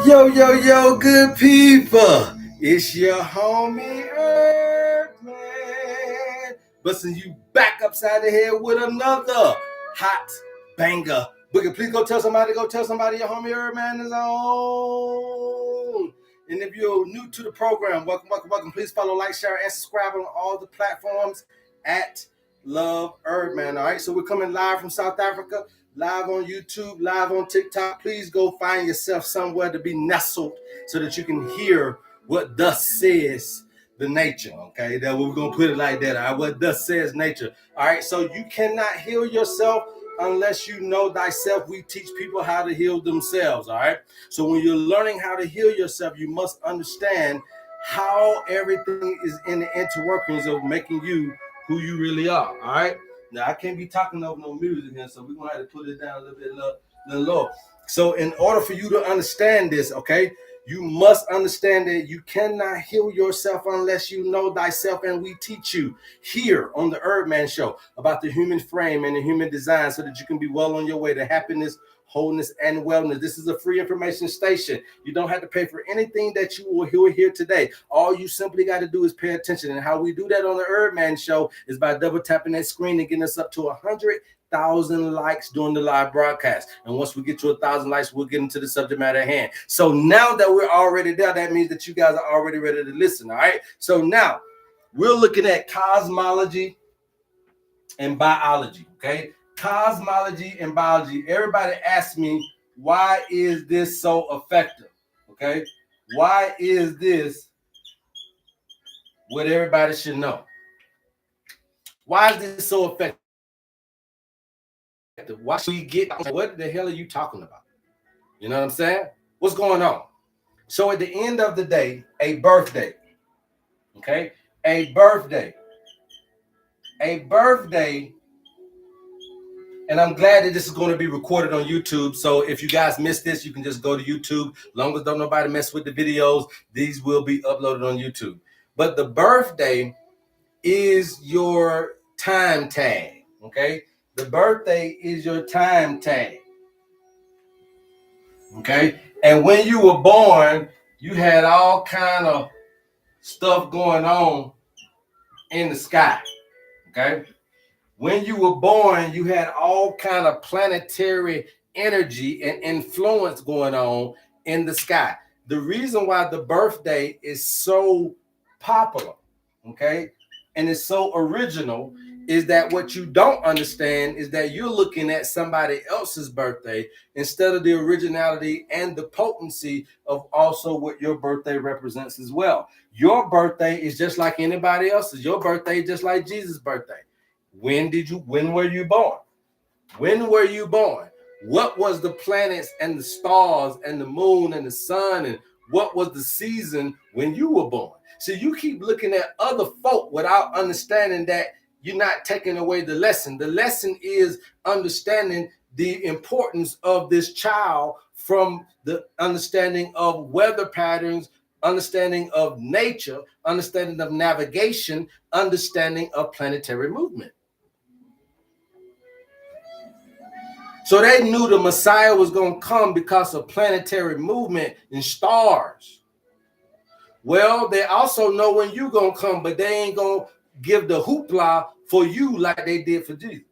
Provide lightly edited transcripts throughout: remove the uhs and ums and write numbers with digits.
Yo, good people. It's your homie HerbMan. Busting you back upside the head with another hot banger. Boogie, please go tell somebody your homie HerbMan is on. And if you're new to the program, welcome. Please follow, like, share, and subscribe on all the platforms at Love HerbMan. All right, so we're coming live from South Africa. Live on YouTube, live on TikTok. Please go find yourself somewhere to be nestled so that you can hear what thus says the nature, okay? That we're going to put it like that, all right? What thus says nature, all right? So you cannot heal yourself unless you know thyself. We teach people how to heal themselves, all right? So when you're learning how to heal yourself, you must understand how everything is in the interworkings of making you who you really are, all right? Now, I can't be talking over no music here, so we're going to have to put it down a little bit low. So in order for you to understand this, okay, you must understand that you cannot heal yourself unless you know thyself, and we teach you here on the HerbMan Show about the human frame and the human design so that you can be well on your way to happiness, wholeness, and wellness. This is a free information station. You don't have to pay for anything that you will hear here today. All you simply got to do is pay attention. And how we do that on the HerbMan Show is by double tapping that screen and getting us up to 100,000 likes during the live broadcast. And once we get to 1,000 likes, we'll get into the subject matter at hand. So now that we're already there, that means that you guys are already ready to listen. All right. So now we're looking at cosmology and biology. Okay. Cosmology and biology. Everybody asks me, why is this so effective? Okay. Why is this what everybody should know? Why is this so effective? Why should we get, what the hell are you talking about? You know what I'm saying? What's going on? So at the end of the day, a birthday, okay? A birthday, and I'm glad that this is going to be recorded on YouTube. So if you guys missed this, you can just go to YouTube. As long as don't nobody mess with the videos, these will be uploaded on YouTube. But the birthday is your time tag, okay? The birthday is your time tag, okay? And when you were born, you had all kind of stuff going on in the sky, okay? When you were born, you had all kind of planetary energy and influence going on in the sky. The reason why the birthday is so popular, okay, and it's so original is that what you don't understand is that you're looking at somebody else's birthday instead of the originality and the potency of also what your birthday represents as well. Your birthday is just like anybody else's. Your birthday is just like Jesus' birthday. When were you born? When were you born? What was the planets and the stars and the moon and the sun, and what was the season when you were born? So you keep looking at other folk without understanding that you're not taking away the lesson. The lesson is understanding the importance of this child from the understanding of weather patterns, understanding of nature, understanding of navigation, understanding of planetary movement. So they knew the Messiah was going to come because of planetary movement and stars. Well, they also know when you're going to come, but they ain't going to give the hoopla for you like they did for Jesus.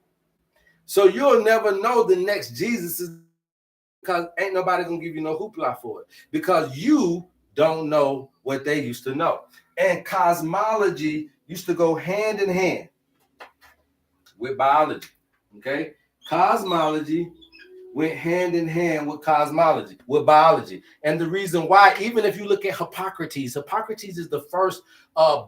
So you'll never know the next Jesus is because ain't nobody going to give you no hoopla for it because you don't know what they used to know. And cosmology used to go hand in hand with biology, okay? Cosmology went hand in hand with biology. And the reason why, even if you look at Hippocrates is the first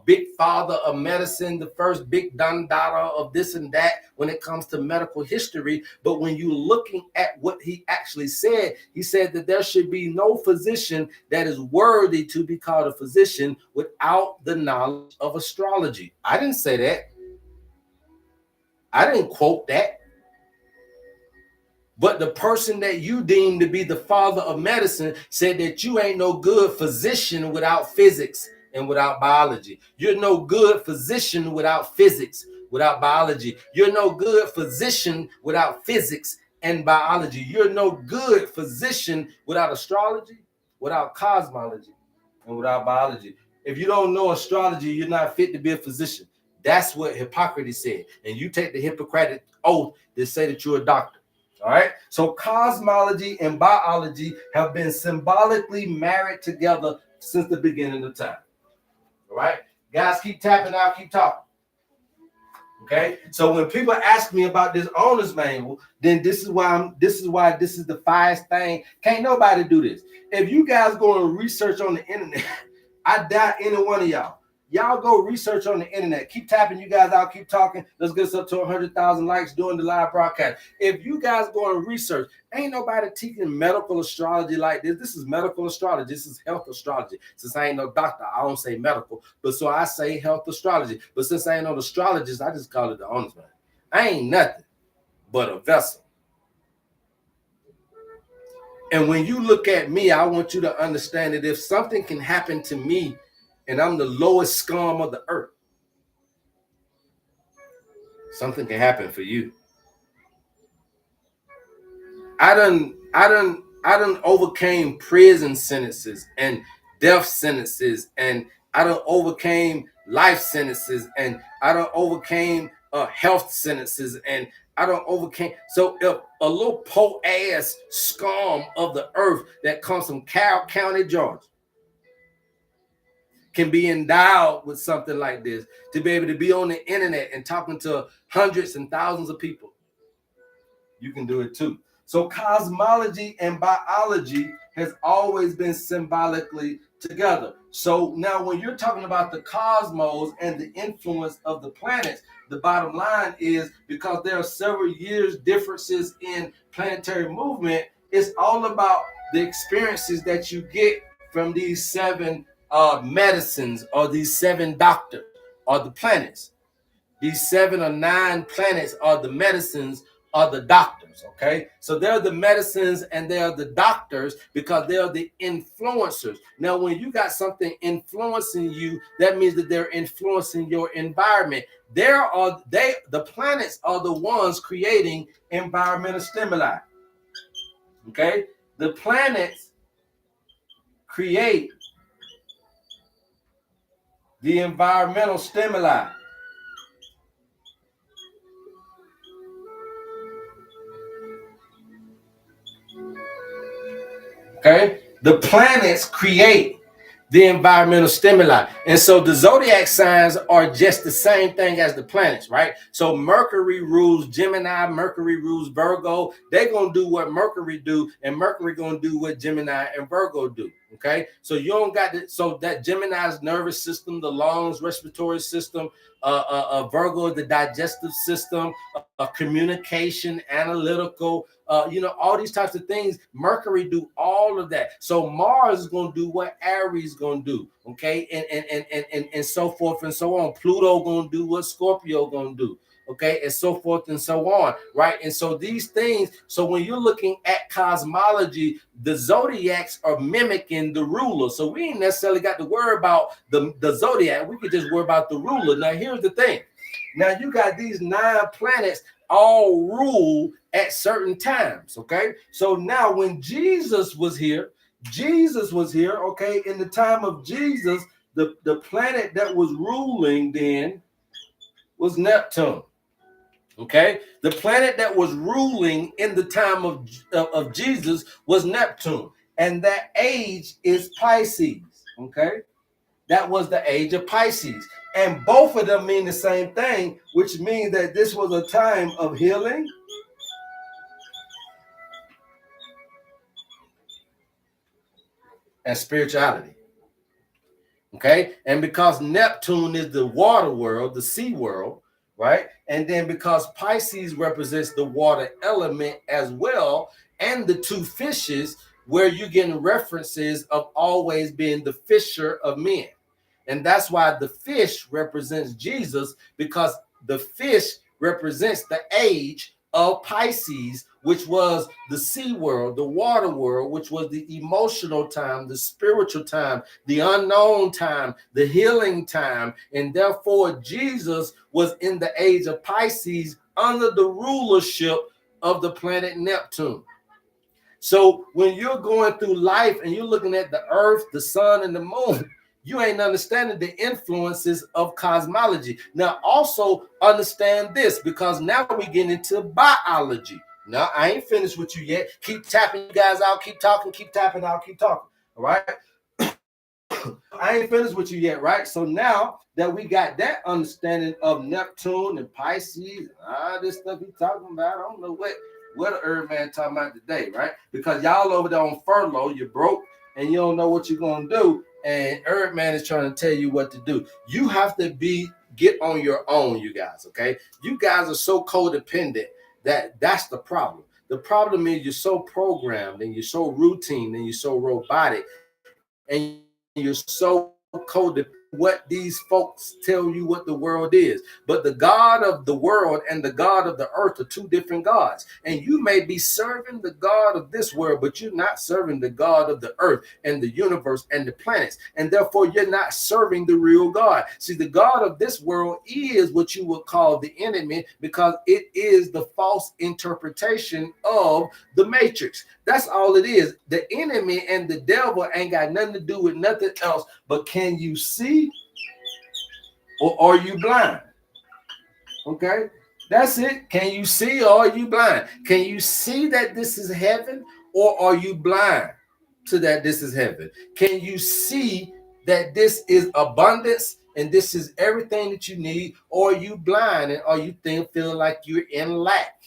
big father of medicine, the first big dandada of this and that when it comes to medical history. But when you're looking at what he actually said, he said that there should be no physician that is worthy to be called a physician without the knowledge of astrology. I didn't say that. I didn't quote that. But the person that you deem to be the father of medicine said that you ain't no good physician without physics and without biology. You're no good physician without physics, without biology. You're no good physician without physics and biology. You're no good physician without astrology. without cosmology and without biology. If you don't know astrology, you're not fit to be a physician. That's what Hippocrates said. And you take the Hippocratic oath to say that you're a doctor. All right. So cosmology and biology have been symbolically married together since the beginning of time. All right. Guys, keep tapping, I'll keep talking. Okay. So when people ask me about this owner's manual, then this is why this is the finest thing. Can't nobody do this. If you guys go and research on the internet, I doubt any one of y'all. Y'all go research on the internet. Keep tapping, you guys. I'll keep talking. Let's get us up to 100,000 likes during the live broadcast. If you guys go and research, ain't nobody teaching medical astrology like this. This is medical astrology. This is health astrology. Since I ain't no doctor, I don't say medical, but so I say health astrology. But since I ain't no astrologist, I just call it the owner's man. I ain't nothing but a vessel. And when you look at me, I want you to understand that if something can happen to me, and I'm the lowest scum of the earth, something can happen for you. I done overcame prison sentences and death sentences, and I done overcame life sentences, and I done overcame health sentences, and I don't overcame. So if a little po ass scum of the earth that comes from Carroll County, Georgia, can be endowed with something like this, to be able to be on the internet and talking to hundreds and thousands of people, you can do it too. So cosmology and biology has always been symbolically together. So now when you're talking about the cosmos and the influence of the planets, the bottom line is, because there are several years differences in planetary movement, it's all about the experiences that you get from these seven medicines, or these seven doctors, or the planets. These 7 or 9 planets are the medicines, are the doctors. Okay, so they're the medicines and they're the doctors because they're the influencers. Now, when you got something influencing you, that means that they're influencing your environment. The planets are the ones creating environmental stimuli. Okay, the planets create the environmental stimuli. Okay, the planets create the environmental stimuli. And so the zodiac signs are just the same thing as the planets, right? So Mercury rules Gemini, Mercury rules Virgo. They're going to do what Mercury do, and Mercury going to do what Gemini and Virgo do. Okay, so you don't got to, so that Gemini's nervous system, the lungs, respiratory system, Virgo, the digestive system, communication, analytical, all these types of things. Mercury do all of that. So Mars is going to do what Aries going to do, okay, and so forth and so on. Pluto going to do what Scorpio going to do, okay, and so forth and so on, right? And so these things, so when you're looking at cosmology, the zodiacs are mimicking the ruler. So we ain't necessarily got to worry about the zodiac. We could just worry about the ruler. Now, here's the thing. Now, you got these 9 planets all rule at certain times, okay? So now when Jesus was here, okay, in the time of Jesus, the planet that was ruling then was Neptune. Okay, the planet that was ruling in the time of Jesus was Neptune, and that age is Pisces. Okay, that was the age of Pisces, and both of them mean the same thing, which means that this was a time of healing and spirituality. Okay, and because Neptune is the water world, the sea world, right? And then because Pisces represents the water element as well, and the 2 fishes, where you're getting references of always being the fisher of men. And that's why the fish represents Jesus, because the fish represents the age of Pisces, which was the sea world, the water world, which was the emotional time, the spiritual time, the unknown time, the healing time. And therefore, Jesus was in the age of Pisces under the rulership of the planet Neptune. So when you're going through life and you're looking at the earth, the sun, and the moon, you ain't understanding the influences of cosmology. Now, also understand this, because now we get into biology. Now, I ain't finished with you yet. Keep tapping you guys out. Keep talking. Keep tapping out. Keep talking. All right. I ain't finished with you yet, right? So now that we got that understanding of Neptune and Pisces, this stuff he talking about, I don't know what the HerbMan talking about today, right? Because y'all over there on furlough, you're broke and you don't know what you're gonna do, and HerbMan is trying to tell you what to do. You have to get on your own, you guys. Okay, you guys are so codependent that's the problem. The problem is you're so programmed and you're so routine and you're so robotic and you're so codependent what these folks tell you what the world is. But the God of the world and the God of the earth are two different gods. And you may be serving the God of this world, but you're not serving the God of the earth and the universe and the planets. And therefore, you're not serving the real God. See, the God of this world is what you would call the enemy, because it is the false interpretation of the matrix. That's all it is. The enemy and the devil ain't got nothing to do with nothing else. But can you see or are you blind? Okay, that's it. Can you see or are you blind? Can you see that this is heaven, or are you blind to that this is heaven? Can you see that this is abundance and this is everything that you need, or are you blind and are you feeling like you're in lack?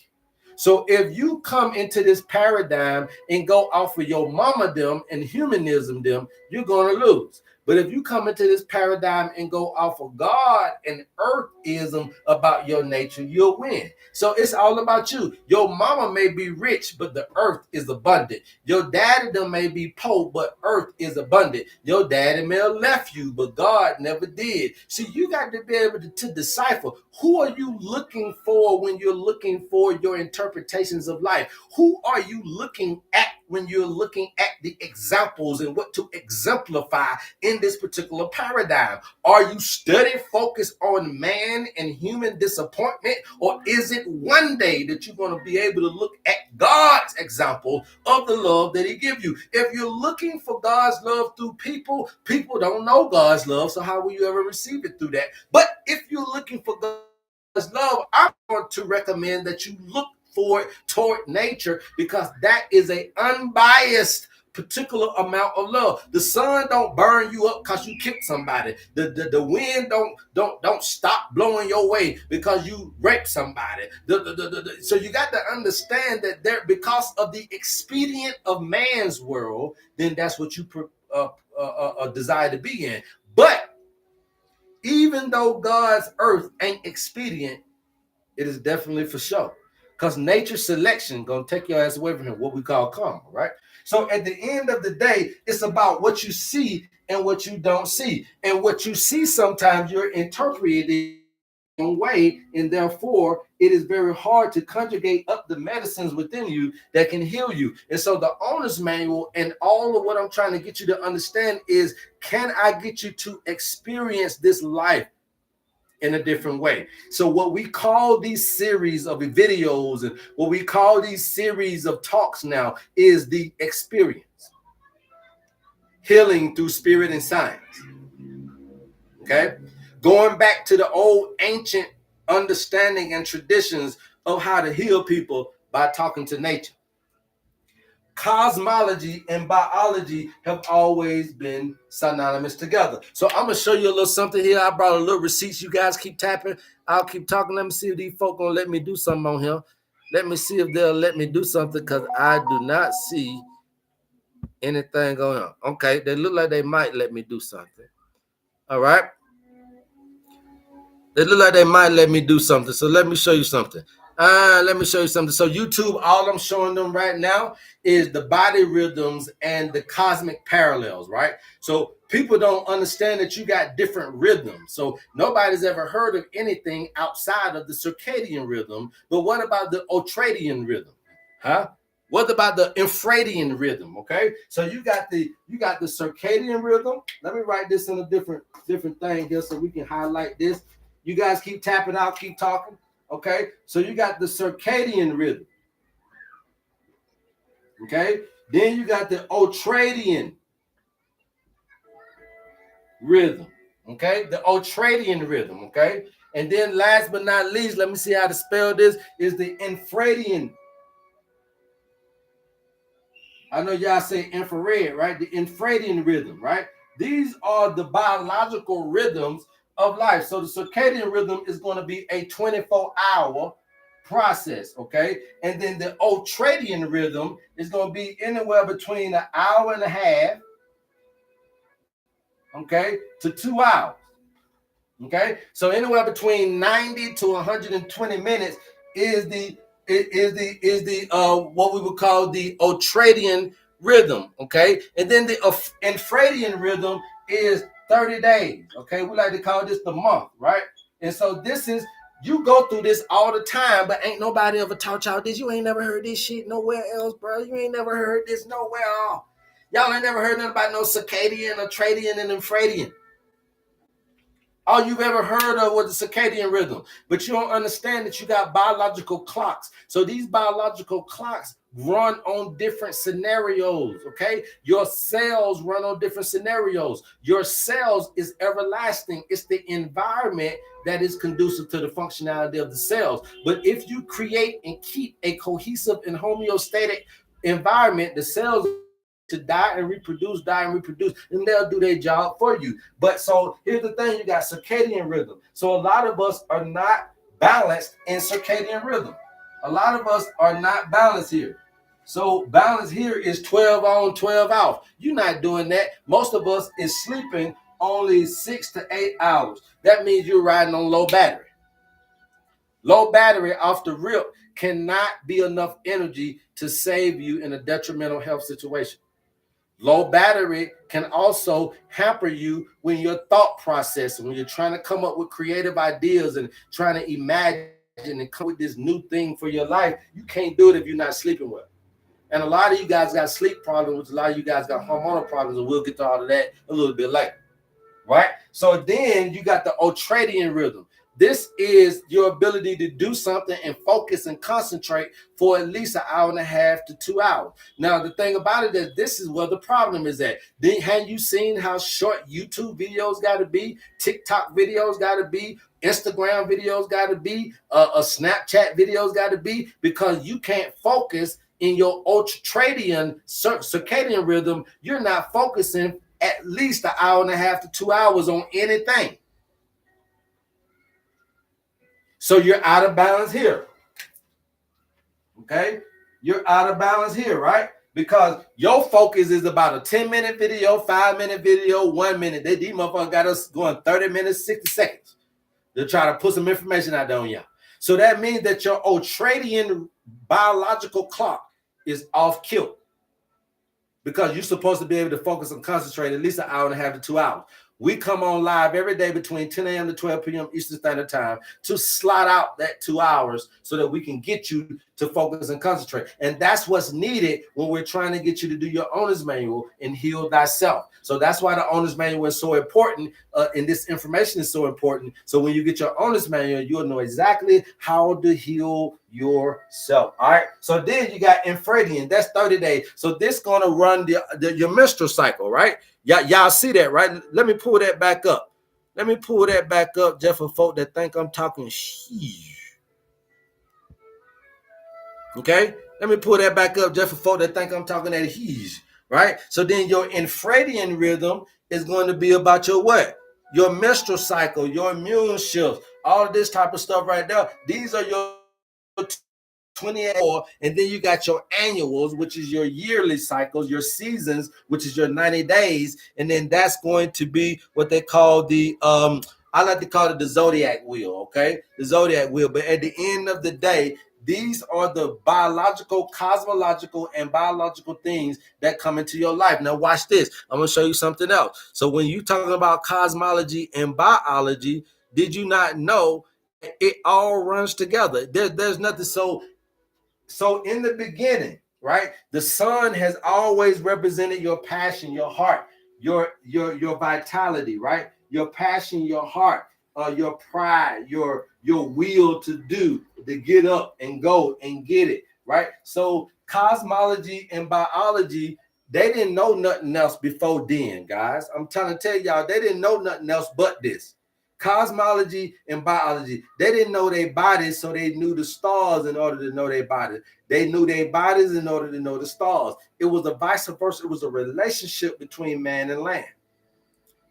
So if you come into this paradigm and go off of your mama them and humanism them, you're going to lose. But if you come into this paradigm and go off of God and earthism about your nature, you'll win. So it's all about you. Your mama may be rich, but the earth is abundant. Your daddy them may be poor, but earth is abundant. Your daddy may have left you, but God never did. See, you got to be able to decipher, who are you looking for when you're looking for your interpretations of life? Who are you looking at when you're looking at the examples and what to exemplify in this particular paradigm? Are you study focused on man and human disappointment, or is it one day that you're going to be able to look at God's example of the love that he gives you? If you're looking for God's love through people, people don't know God's love, so how will you ever receive it through that? But if you're looking for God's love, I'm going to recommend that you look for it toward nature, because that is a unbiased particular amount of love. The sun don't burn you up because you kicked somebody. The wind don't stop blowing your way because you raped somebody. So you got to understand that there, because of the expedient of man's world, then that's what you desire to be in. But even though God's earth ain't expedient, it is definitely for sure. Because nature selection gonna take your ass away from him, what we call karma, right? So at the end of the day, it's about what you see and what you don't see. And what you see, sometimes you're interpreting way, and therefore it is very hard to conjugate up the medicines within you that can heal you. And so the owner's manual and all of what I'm trying to get you to understand is, can I get you to experience this life in a different way? So what we call these series of videos and what we call these series of talks now is the experience, healing through spirit and science. Okay, going back to the old ancient understanding and traditions of how to heal people by talking to nature. Cosmology and biology have always been synonymous together. So I'm gonna show you a little something here. I brought a little receipts. You guys keep tapping. I'll keep talking. Let me see if these folk gonna let me do something on here. Let me see if they'll let me do something, because I do not see anything going on. Okay, they look like they might let me do something. All right. They look like they might let me do something. So let me show you something. Let me show you something. So YouTube, all I'm showing them right now is the body rhythms and the cosmic parallels, right? So people don't understand that you got different rhythms. So nobody's ever heard of anything outside of the circadian rhythm. But what about the ultradian rhythm? Huh? What about the infradian rhythm? Okay, so you got the circadian rhythm. Let me write this in a different thing here so we can highlight this. You guys keep tapping out, keep talking. Okay, so you got the circadian rhythm. Okay, then you got the ultradian rhythm. Okay, the ultradian rhythm. Okay, and then last but not least, let me see how to spell this, is the infradian. I know y'all say infrared, right? The infradian rhythm, right? These are the biological rhythms of life. So the circadian rhythm is going to be a 24-hour process, okay? And then the ultradian rhythm is going to be anywhere between an hour and a half, okay, to 2 hours. Okay, so anywhere between 90 to 120 minutes is the what we would call the ultradian rhythm. Okay, and then the infradian rhythm is 30 days. Okay, we like to call this the month, right? And so this is, you go through this all the time, but ain't nobody ever taught y'all this. You ain't never heard this shit nowhere else, bro. You ain't never heard this nowhere else. Y'all ain't never heard nothing about no circadian, ultradian, and infradian. All you've ever heard of was the circadian rhythm, but you don't understand that you got biological clocks. So these biological clocks run on different scenarios, okay? Your cells run on different scenarios. Your cells is everlasting. It's the environment that is conducive to the functionality of the cells. But if you create and keep a cohesive and homeostatic environment, the cells to die and reproduce, and they'll do their job for you. But so here's the thing, you got circadian rhythm. So a lot of us are not balanced in circadian rhythm. A lot of us are not balanced here. So balance here is 12 on, 12 off. You're not doing that. Most of us is sleeping only 6 to 8 hours. That means you're riding on low battery. Low battery off the rip cannot be enough energy to save you in a detrimental health situation. Low battery can also hamper you when your thought process, when you're trying to come up with creative ideas and trying to imagine and come with this new thing for your life. You can't do it if you're not sleeping well. And a lot of you guys got sleep problems. A lot of you guys got hormonal problems, and we'll get to all of that a little bit later, right? So then you got the ultradian rhythm. This is your ability to do something and focus and concentrate for at least an hour and a half to 2 hours. Now, the thing about it is this is where the problem is at. Have you seen how short YouTube videos got to be? TikTok videos got to be? Instagram videos got to be? A Snapchat videos got to be? Because you can't focus in your ultradian circadian rhythm. You're not focusing at least an hour and a half to 2 hours on anything. So you're out of balance here. Okay? You're out of balance here, right? Because your focus is about a 10-minute video, 5-minute video, 1 minute. These motherfuckers got us going 30 minutes, 60 seconds. They're trying to put some information out there on y'all. So that means that your ultradian biological clock is off kilt, because you're supposed to be able to focus and concentrate at least an hour and a half to 2 hours. We come on live every day between 10 a.m. to 12 p.m. Eastern Standard Time to slot out that 2 hours so that we can get you to focus and concentrate. And that's what's needed when we're trying to get you to do your owner's manual and heal thyself. So that's why the owner's manual is so important, and this information is so important. So when you get your owner's manual, you'll know exactly how to heal yourself. All right. So then you got infradian. That's 30 days. So this going to run your menstrual cycle, right? Y'all see that, right? Let me pull that back up. Let me pull that back up, just for folk that think I'm talking shit. Okay? Let me pull that back up, just for folk that think I'm talking that he's right? So then your infradian rhythm is going to be about your what? Your menstrual cycle, your immune shifts, all of this type of stuff right there. These are your 28, and then you got your annuals, which is your yearly cycles, your seasons, which is your 90 days, and then that's going to be what they call the I like to call it the zodiac wheel, okay? The zodiac wheel. But at the end of the day, these are the biological, cosmological, and biological things that come into your life. Now watch this. I'm going to show you something else. So when you're talking about cosmology and biology, did you not know it all runs together? There's nothing. So in the beginning, right, the sun has always represented your passion, your heart, your vitality, right? Your passion, your heart, your pride, your will to do, to get up and go and get it, right? So Cosmology and biology, they didn't know nothing else before then, guys. I'm trying to tell y'all, they didn't know nothing else but this. Cosmology and biology, they didn't know their bodies, so they knew the stars in order to know their bodies. They knew their bodies in order to know the stars. It was a vice versa. It was a relationship between man and land.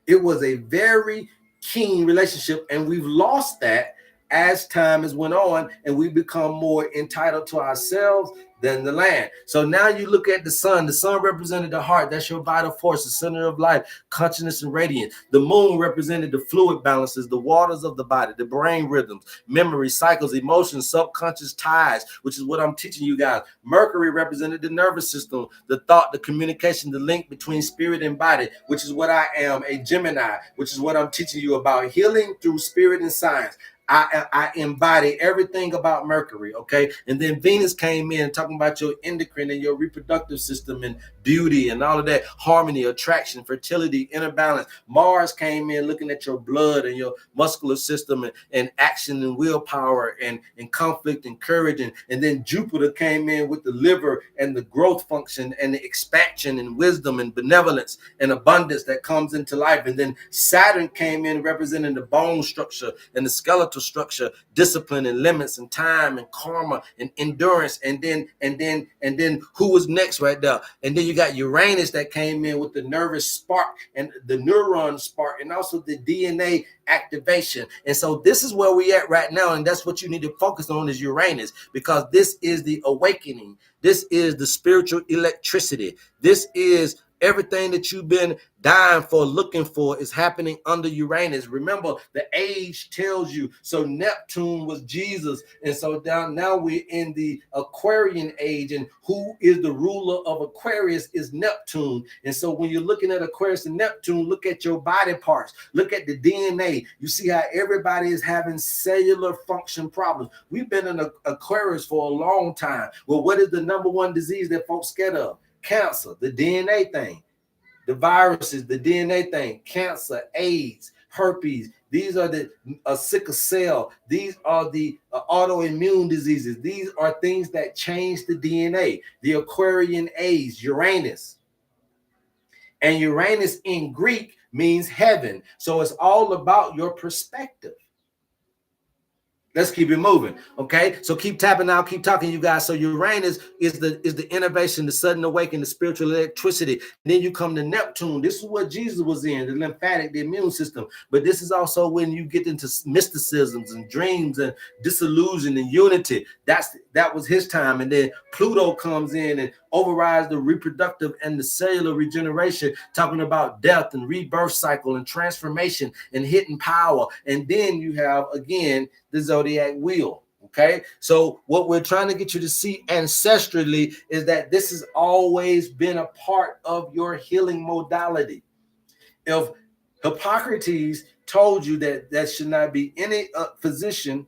It was a very keen relationship, and we've lost that as time has went on, and we become more entitled to ourselves than the land. So now you look at the sun. The sun represented the heart. That's your vital force, the center of life, consciousness and radiance. The moon represented the fluid balances, the waters of the body, the brain rhythms, memory, cycles, emotions, subconscious ties, which is what I'm teaching you guys. Mercury represented the nervous system, the thought, the communication, the link between spirit and body, which is what I am, a Gemini, which is what I'm teaching you about healing through spirit and science. I embody everything about Mercury, okay? And then Venus came in talking about your endocrine and your reproductive system and beauty and all of that, harmony, attraction, fertility, inner balance. Mars came in looking at your blood and your muscular system and action and willpower and conflict and courage. And then Jupiter came in with the liver and the growth function and the expansion and wisdom and benevolence and abundance that comes into life. And then Saturn came in representing the bone structure and the skeletal structure, discipline and limits and time and karma and endurance. And then who was next right there? And then you got Uranus that came in with the nervous spark and the neuron spark and also the DNA activation. And so this is where we at right now, and that's what you need to focus on is Uranus, because this is the awakening. This is the spiritual electricity. This is everything that you've been dying for, looking for, is happening under Uranus. Remember, the age tells you. So Neptune was Jesus. And so now we're in the Aquarian age. And who is the ruler of Aquarius is Neptune. And so when you're looking at Aquarius and Neptune, look at your body parts. Look at the DNA. You see how everybody is having cellular function problems. We've been in Aquarius for a long time. Well, what is the number one disease that folks scared of? Cancer, the DNA thing, the viruses, the DNA thing, cancer, AIDS, herpes. These are the sickle cell. These are the autoimmune diseases. These are things that change the DNA. The Aquarian age, Uranus. And Uranus in Greek means heaven. So it's all about your perspective. Let's keep it moving, okay? So keep tapping out, keep talking, you guys. So Uranus is the innovation, the sudden awakening, the spiritual electricity. And then you come to Neptune. This is what Jesus was in, the lymphatic, the immune system. But this is also when you get into mysticisms and dreams and disillusion and unity. That was his time. And then Pluto comes in and overrides the reproductive and the cellular regeneration, talking about death and rebirth cycle and transformation and hidden power. And then you have, again, the zodiac wheel. Okay, so what we're trying to get you to see ancestrally is that this has always been a part of your healing modality. If Hippocrates told you that there should not be any physician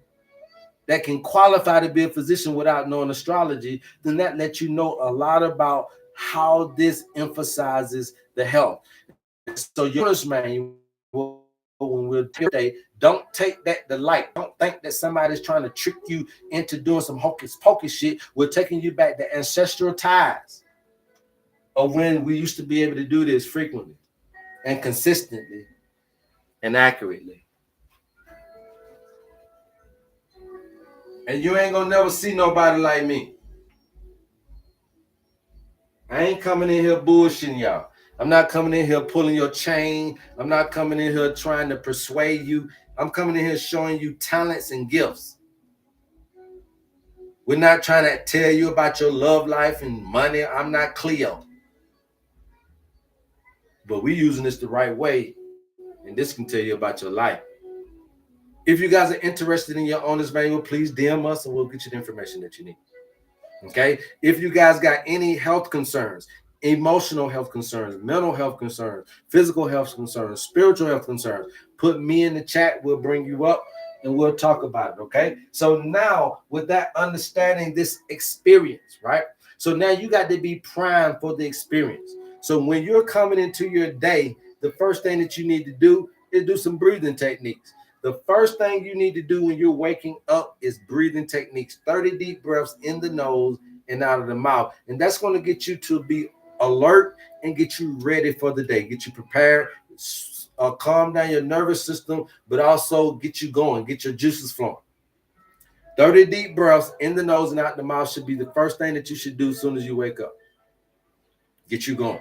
that can qualify to be a physician without knowing astrology, then that lets you know a lot about how this emphasizes the health. So your manual, when we're today, don't take that to light. Don't think that somebody's trying to trick you into doing some hocus pocus shit. We're taking you back to ancestral ties of when we used to be able to do this frequently and consistently and accurately. And you ain't gonna never see nobody like me. I ain't coming in here bullshitting y'all. I'm not coming in here pulling your chain. I'm not coming in here trying to persuade you. I'm coming in here showing you talents and gifts. We're not trying to tell you about your love life and money. I'm not Cleo. But we're using this the right way, and this can tell you about your life. If you guys are interested in your owner's manual, please DM us and we'll get you the information that you need. Okay? If you guys got any health concerns, emotional health concerns, mental health concerns, physical health concerns, spiritual health concerns, put me in the chat. We'll bring you up and we'll talk about it. Okay? So now with that understanding, this experience, right? So now you got to be primed for the experience. So when you're coming into your day, the first thing that you need to do is do some breathing techniques. The first thing you need to do when you're waking up is breathing techniques. 30 deep breaths in the nose and out of the mouth. And that's going to get you to be alert and get you ready for the day, get you prepared, calm down your nervous system, but also get you going, get your juices flowing. 30 deep breaths in the nose and out the mouth should be the first thing that you should do as soon as you wake up. Get you going.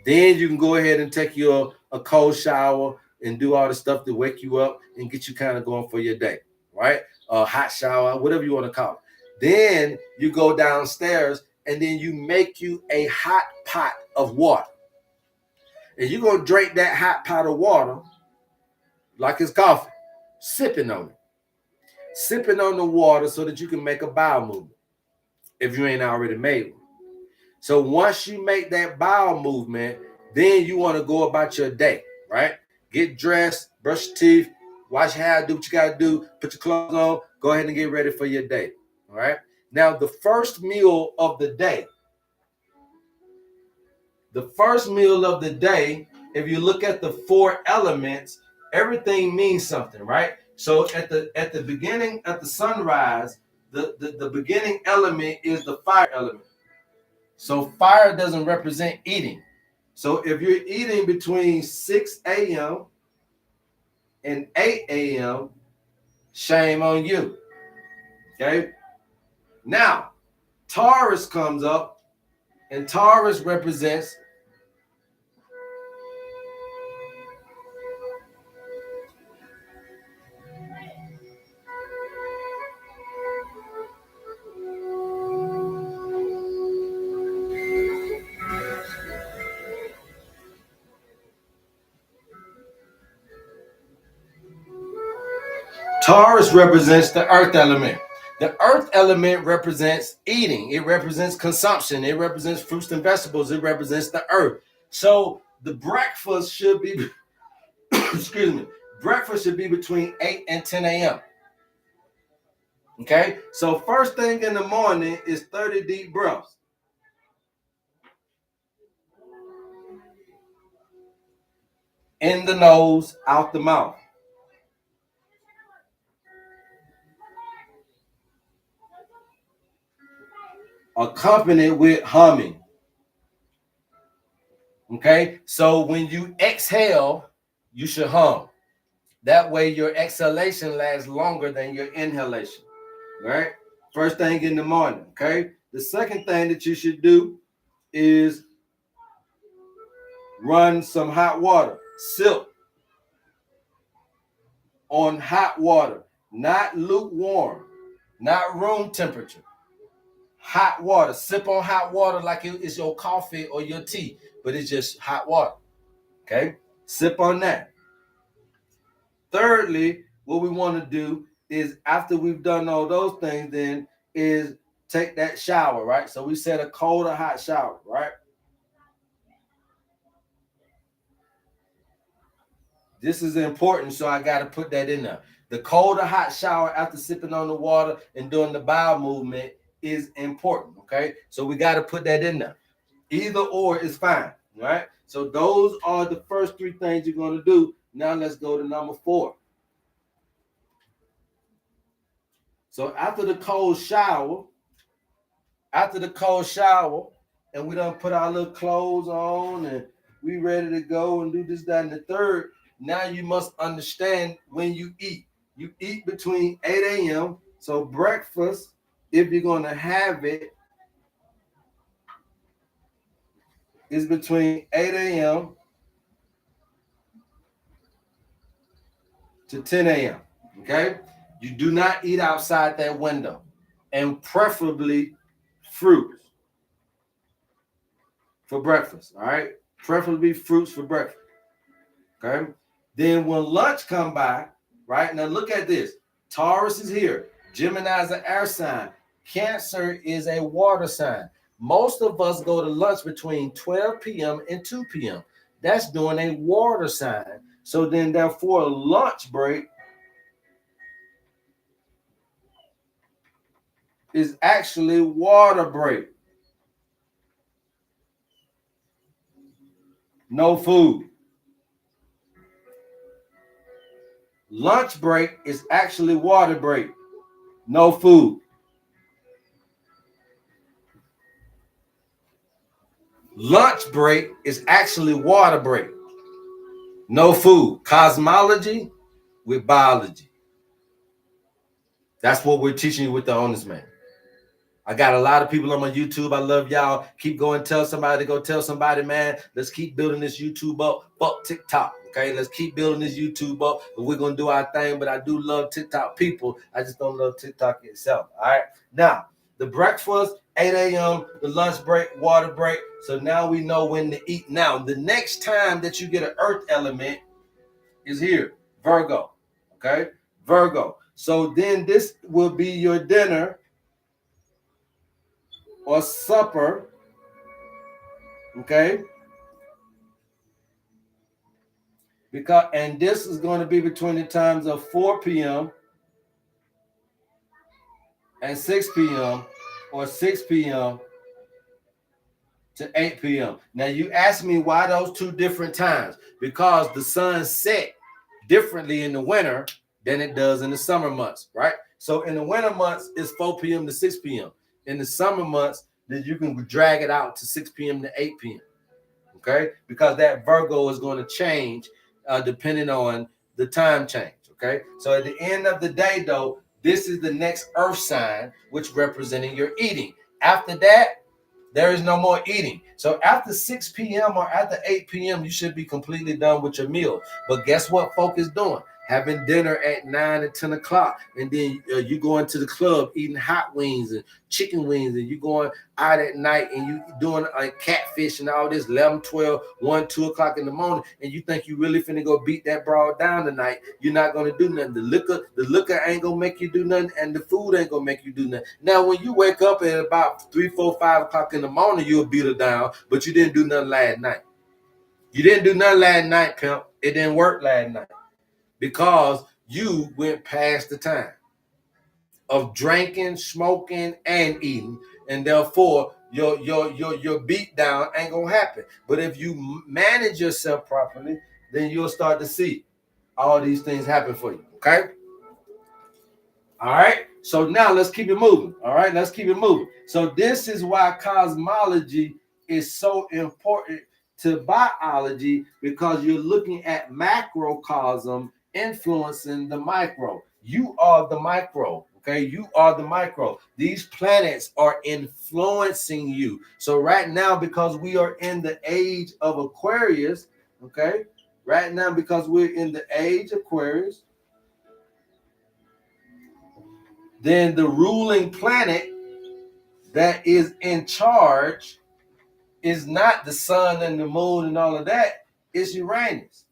Then you can go ahead and take a cold shower and do all the stuff to wake you up and get you kind of going for your day, right? A hot shower, whatever you want to call it. Then you go downstairs and then you make you a hot pot of water. And you're going to drink that hot pot of water like it's coffee, sipping on it. Sipping on the water so that you can make a bowel movement if you ain't already made one. So once you make that bowel movement, then you want to go about your day, right? Get dressed, brush your teeth, wash your hair, do what you got to do, put your clothes on, go ahead and get ready for your day, all right? Now, the first meal of the day, if you look at the 4 elements, everything means something, right? So at the beginning, at the sunrise, the beginning element is the fire element. So fire doesn't represent eating. So if you're eating between 6 a.m. and 8 a.m., shame on you. Okay? Now, Taurus comes up, and Taurus represents the earth element. The earth element represents eating. It represents consumption. It represents fruits and vegetables. It represents the earth. So the breakfast should be, excuse me, breakfast should be between 8 and 10 a.m. Okay? So first thing in the morning is 30 deep breaths. In the nose, out the mouth. Accompanied with humming. Okay, so when you exhale, you should hum. That way your exhalation lasts longer than your inhalation. Right? First thing in the morning. Okay. The second thing that you should do is run some hot water. Sip on hot water, not lukewarm, not room temperature. Hot water. Sip on hot water like it's your coffee or your tea, but it's just hot water. Okay? Sip on that. Thirdly, what we want to do is after we've done all those things, then is take that shower, right? So we said a cold or hot shower, right? This is important, so I got to put that in there. The cold or hot shower after sipping on the water and doing the bowel movement is important, okay? So we got to put that in there. Either or is fine, right? So those are the first 3 things you're going to do. Now let's go to number 4. So after the cold shower, and we done put our little clothes on and we ready to go and do this, that, and the third, now you must understand when you eat. You eat between 8 a.m. So breakfast, if you're going to have it, is between 8 a.m. to 10 a.m. Okay? You do not eat outside that window, and preferably fruits for breakfast. All right? Preferably fruits for breakfast. Okay? Then when lunch come by, right? Now look at this. Taurus is here. Gemini is an air sign. Cancer is a water sign. Most of us go to lunch between 12 p.m. and 2 p.m. That's doing a water sign. So then therefore a lunch break is actually water break. No food. Lunch break is actually water break. No food. Lunch break is actually water break. No food. Cosmology with biology. That's what we're teaching you with the Honest Man. I got a lot of people on my YouTube. I love y'all. Keep going. Tell somebody. Go tell somebody, man. Let's keep building this YouTube up. Fuck TikTok. Okay, let's keep building this YouTube up. We're gonna do our thing. But I do love TikTok people. I just don't love TikTok itself. All right. Now the breakfast, 8 a.m. The lunch break, water break. So now we know when to eat. Now the next time that you get an earth element is here, Virgo. Okay, Virgo. So then this will be your dinner or supper, okay? And this is going to be between the times of 4 p.m. and 6 p.m. or 6 p.m. to 8 p.m. Now you ask me why those two different times? Because the sun set differently in the winter than it does in the summer months, right? So in the winter months, it's 4 p.m. to 6 p.m. In the summer months, then you can drag it out to 6 p.m. to 8 p.m. Okay, because that Virgo is going to change depending on the time change. Okay, so at the end of the day, though, this is the next earth sign, which representing your eating. After that, there is no more eating. So after 6 p.m. or after 8 p.m., you should be completely done with your meal. But guess what folk is doing? Having dinner at 9 and 10 o'clock. And then you going to the club eating hot wings and chicken wings. And you going out at night and you doing catfish and all this 11, 12, 1, 2 o'clock in the morning. And you think you really finna go beat that broad down tonight. You're not going to do nothing. The liquor ain't going to make you do nothing. And the food ain't going to make you do nothing. Now, when you wake up at about 3, 4, 5 o'clock in the morning, you'll beat her down. But you didn't do nothing last night. You didn't do nothing last night, pimp. It didn't work last night. Because you went past the time of drinking, smoking, and eating, and therefore your beat down ain't gonna happen. But if you manage yourself properly, then you'll start to see all these things happen for you. Okay. All right. So now let's keep it moving. All right. Let's keep it moving. So this is why cosmology is so important to biology, because you're looking at macrocosm influencing the micro. You are the micro. Okay, you are the micro. These planets are influencing you. So right now, because we are in the age of Aquarius, okay, right now because we're in the age of Aquarius, then the ruling planet that is in charge is not the sun and the moon and all of that. It's Uranus.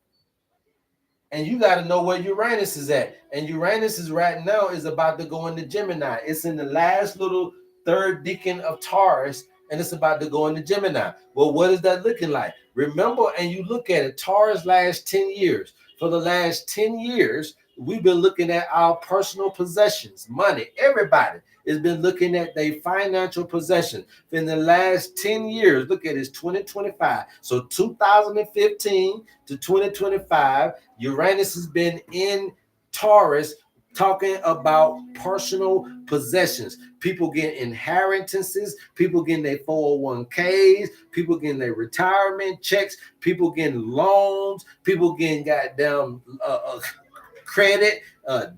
And you got to know where Uranus is at. And Uranus is right now is about to go into Gemini. It's in the last little third decan of Taurus, and it's about to go into Gemini. Well, what is that looking like? Remember, and you look at it, Taurus last 10 years. For the last 10 years, we've been looking at our personal possessions, money. Everybody has been looking at their financial possessions. In the last 10 years, look at it, it's 2025. So 2015 to 2025, Uranus has been in Taurus talking about personal possessions. People getting inheritances, people getting their 401ks, people getting their retirement checks, people getting loans, people getting goddamn credit,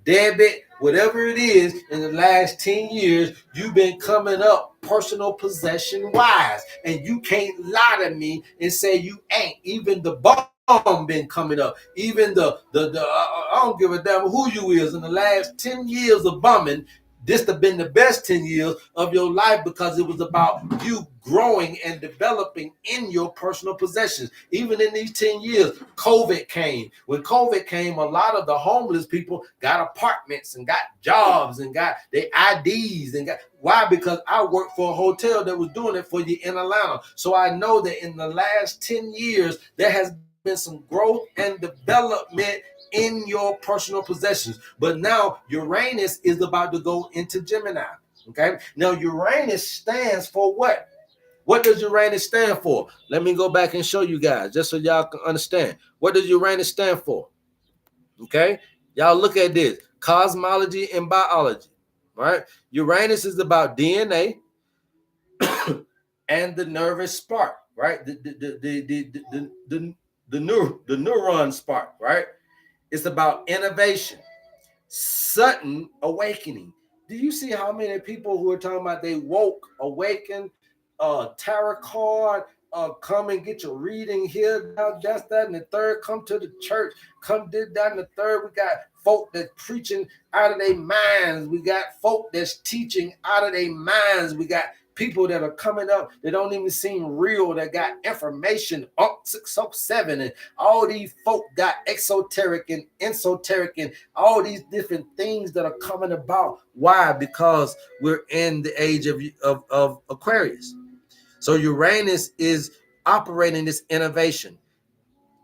debit, whatever it is. In the last 10 years, you've been coming up personal possession wise, and you can't lie to me and say you ain't. Even the bomb been coming up. Even the I don't give a damn who you is. In the last 10 years of bombing, this have been the best 10 years of your life, because it was about you growing and developing in your personal possessions. Even in these 10 years, COVID came. When COVID came, a lot of the homeless people got apartments and got jobs and got their IDs and got, why? Because I worked for a hotel that was doing it for you in Atlanta. So I know that in the last 10 years, there has been some growth and development in your personal possessions. But now Uranus is about to go into Gemini. Okay. Now Uranus stands for what? What does Uranus stand for? Let me go back and show you guys, just so y'all can understand. What does Uranus stand for? Okay. Y'all look at this. Cosmology and biology. Right? Uranus is about DNA and the nervous spark. right? The neuron spark, right? It's about innovation, sudden awakening. Do you see how many people who are talking about they woke, awakened, tarot card, come and get your reading here, now that's that, and the third, come to the church, come did that, and the third, we got folk that's preaching out of their minds, we got folk that's teaching out of their minds, we got people that are coming up that don't even seem real, that got information up 607, and all these folk got exoteric and esoteric and all these different things that are coming about. Why? Because we're in the age of Aquarius. So Uranus is operating this innovation,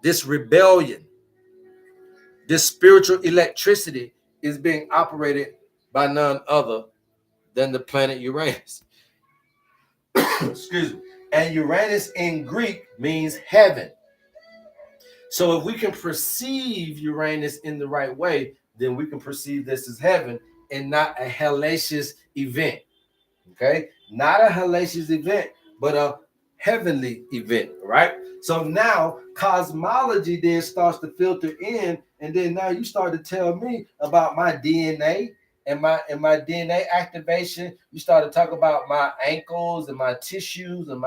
this rebellion, this spiritual electricity is being operated by none other than the planet Uranus. Excuse me. And Uranus in Greek means heaven. So if we can perceive Uranus in the right way, then we can perceive this as heaven and not a hellacious event. Okay? Not a hellacious event, but a heavenly event, right? So now cosmology then starts to filter in, and then now you start to tell me about my DNA and my DNA activation. You start to talk about my ankles and my tissues and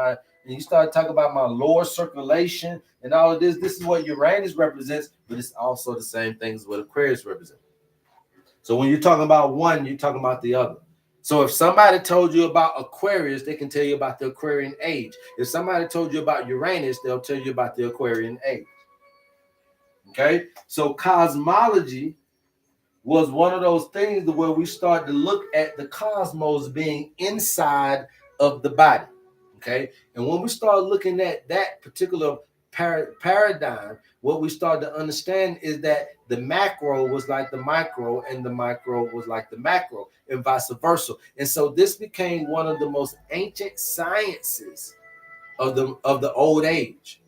you start to talk about my lower circulation and all of this. This is what Uranus represents, but it's also the same things what Aquarius represents. So when you're talking about one, you're talking about the other. So if somebody told you about Aquarius, they can tell you about the Aquarian age. If somebody told you about Uranus, they'll tell you about the Aquarian age. Okay? So cosmology was one of those things where we start to look at the cosmos being inside of the body. Okay? And when we start looking at that particular paradigm, what we start to understand is that the macro was like the micro and the micro was like the macro and vice versa. And so this became one of the most ancient sciences of the old age.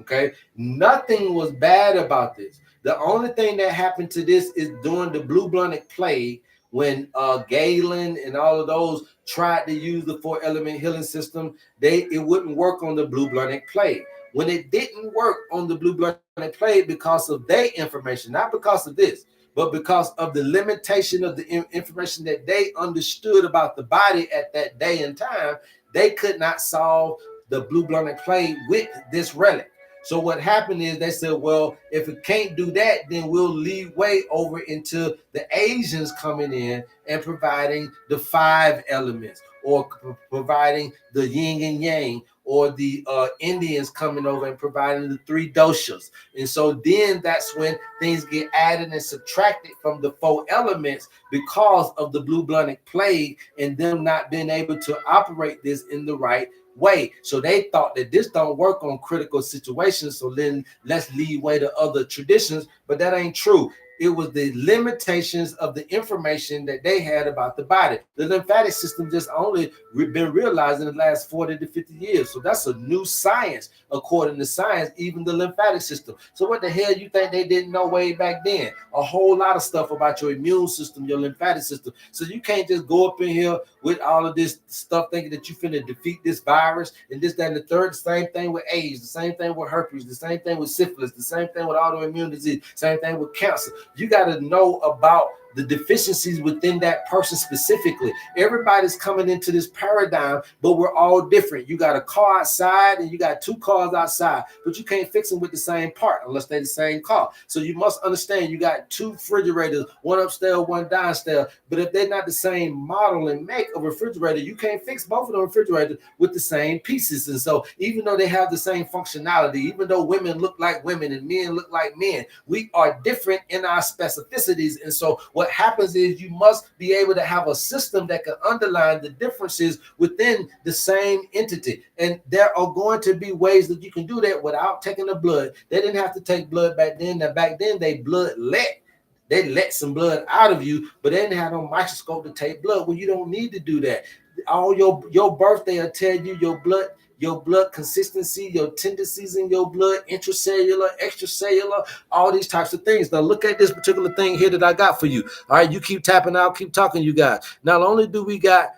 Okay, nothing was bad about this. The only thing that happened to this is during the blue bubonic plague, when Galen and all of those tried to use the 4-element healing system, it wouldn't work on the blue bubonic plague. When it didn't work on the blue bubonic plague because of their information, not because of this, but because of the limitation of the information that they understood about the body at that day and time, they could not solve the blue bubonic plague with this relic. So what happened is they said, well, if it can't do that, then we'll leave way over into the Asians coming in and providing the 5 elements, or providing the yin and yang, or the Indians coming over and providing the 3 doshas. And so then that's when things get added and subtracted from the 4 elements because of the blue bubonic plague and them not being able to operate this in the right way. So they thought that this don't work on critical situations, so then let's leave way to other traditions, but that ain't true. It was the limitations of the information that they had about the body. The lymphatic system just only been realized in the last 40 to 50 years. So that's a new science, according to science, even the lymphatic system. So what the hell you think they didn't know way back then? A whole lot of stuff about your immune system, your lymphatic system. So you can't just go up in here with all of this stuff thinking that you finna defeat this virus and this, that, and the third. The same thing with AIDS, the same thing with herpes, the same thing with syphilis, the same thing with autoimmune disease, same thing with cancer. You got to know about the deficiencies within that person specifically. Everybody's coming into this paradigm, but we're all different. You got a car outside and you got 2 cars outside, but you can't fix them with the same part unless they're the same car. So you must understand you got 2 refrigerators, one upstairs, one downstairs, but if they're not the same model and make of refrigerator, you can't fix both of the refrigerators with the same pieces. And so even though they have the same functionality, even though women look like women and men look like men, we are different in our specificities. And so what happens is you must be able to have a system that can underline the differences within the same entity. And there are going to be ways that you can do that without taking the blood. They didn't have to take blood back then. Now, back then, they let some blood out of you, but they didn't have no microscope to take blood. Well, you don't need to do that. All your birthday will tell you your blood consistency, your tendencies in your blood, intracellular, extracellular, all these types of things. Now look at this particular thing here that I got for you. All right, you keep tapping out, keep talking, you guys. Not only do we got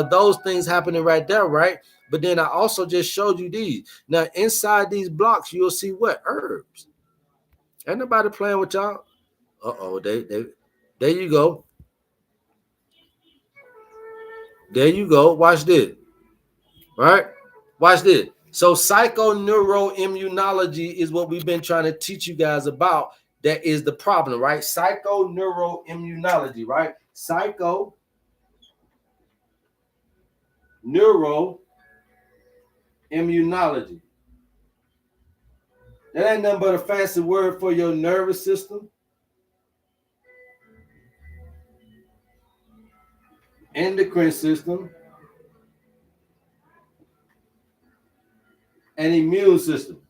those things happening right there, right? But then I also just showed you these. Now inside these blocks, you'll see what herbs. Ain't nobody playing with y'all. Uh-oh, they there you go. There you go. Watch this. Right? Watch this. So psychoneuroimmunology is what we've been trying to teach you guys about. That is the problem, right? Psychoneuroimmunology, right? Psychoneuroimmunology. That ain't nothing but a fancy word for your nervous system, endocrine system, and immune system.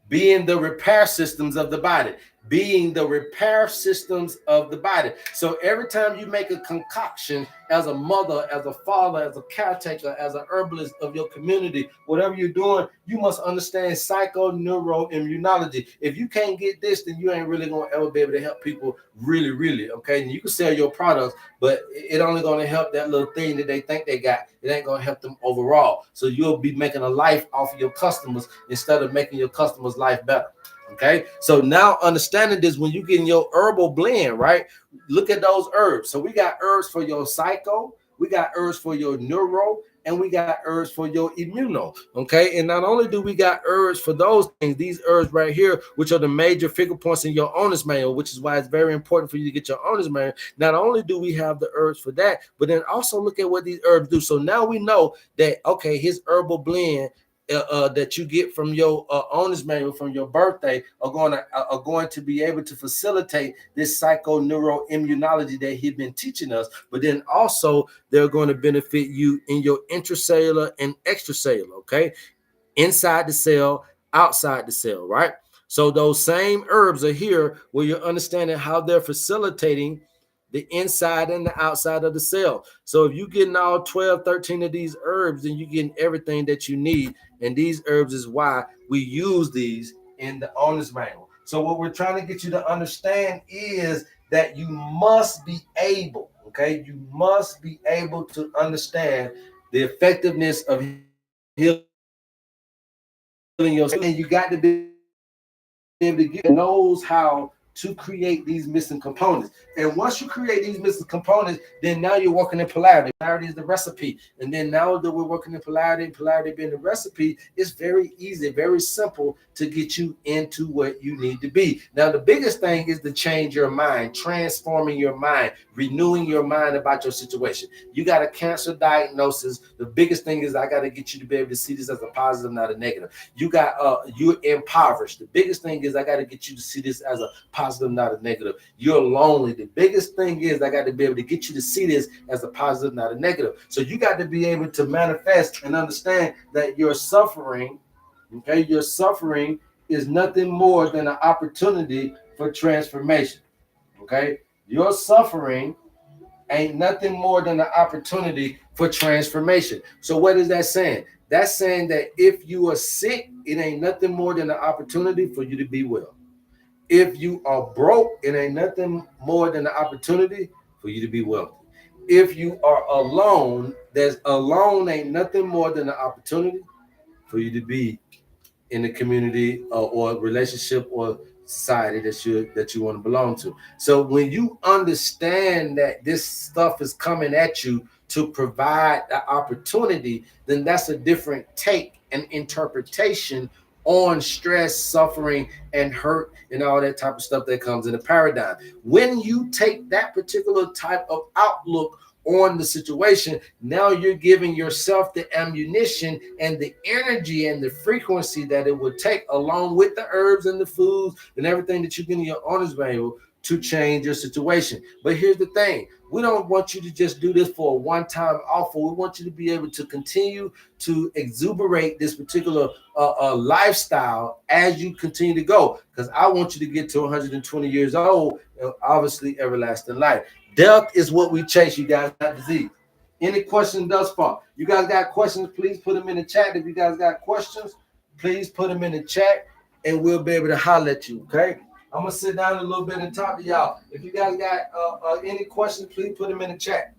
Being the repair systems of the body. Being the repair systems of the body. So every time you make a concoction as a mother, as a father, as a caretaker, as an herbalist of your community, whatever you're doing, you must understand psychoneuroimmunology. If you can't get this, then you ain't really going to ever be able to help people really, really, okay? And you can sell your products, but it only going to help that little thing that they think they got. It ain't going to help them overall. So you'll be making a life off of your customers instead of making your customers' life better. Okay, so now understanding this, when you get in your herbal blend, right? Look at those herbs. So we got herbs for your psycho, we got herbs for your neuro, and we got herbs for your immuno. Okay, and not only do we got herbs for those things, these herbs right here, which are the major figure points in your owner's manual, which is why it's very important for you to get your owner's manual. Not only do we have the herbs for that, but then also look at what these herbs do. So now we know that, okay, his herbal blend that you get from your owner's manual from your birthday are going to be able to facilitate this psychoneuroimmunology that he's been teaching us. But then also they're going to benefit you in your intracellular and extracellular, okay? Inside the cell, outside the cell, right? So those same herbs are here where you're understanding how they're facilitating the inside and the outside of the cell. So if you're getting all 12, 13 of these herbs, then you're getting everything that you need. And these herbs is why we use these in the owner's manual. So what we're trying to get you to understand is that you must be able, okay? You must be able to understand the effectiveness of healing yourself. And you got to be able to get knows how to create these missing components. And once you create these missing components, then now you're working in polarity. Polarity is the recipe. And then now that we're working in polarity being the recipe, it's very easy, very simple to get you into what you need to be. Now, the biggest thing is to change your mind, transforming your mind, renewing your mind about your situation. You got a cancer diagnosis. The biggest thing is I got to get you to be able to see this as a positive, not a negative. You're impoverished. The biggest thing is I got to get you to see this as a positive, not a negative. You're lonely. The biggest thing is I got to be able to get you to see this as a positive, not a negative. So you got to be able to manifest and understand that your suffering, okay, your suffering is nothing more than an opportunity for transformation. Okay, your suffering ain't nothing more than an opportunity for transformation. So what is that saying? That's saying that if you are sick, it ain't nothing more than an opportunity for you to be well. If you are broke, it ain't nothing more than an opportunity for you to be wealthy. If you are alone, there's alone ain't nothing more than an opportunity for you to be in the community or relationship or society that you want to belong to. So when you understand that this stuff is coming at you to provide the opportunity, then that's a different take and interpretation on stress, suffering, and hurt, and all that type of stuff that comes in the paradigm. When you take that particular type of outlook on the situation, now you're giving yourself the ammunition and the energy and the frequency that it would take, along with the herbs and the foods and everything that you get in your owner's manual, to change your situation. But here's the thing. We don't want you to just do this for a one-time offer. We want you to be able to continue to exuberate this particular lifestyle as you continue to go. Because I want you to get to 120 years old, and obviously everlasting life. Death is what we chase, you guys, not disease. Any questions thus far? You guys got questions, please put them in the chat. If you guys got questions, please put them in the chat, and we'll be able to holler at you, okay? I'm going to sit down a little bit and talk to y'all. If you guys got any questions, please put them in the chat.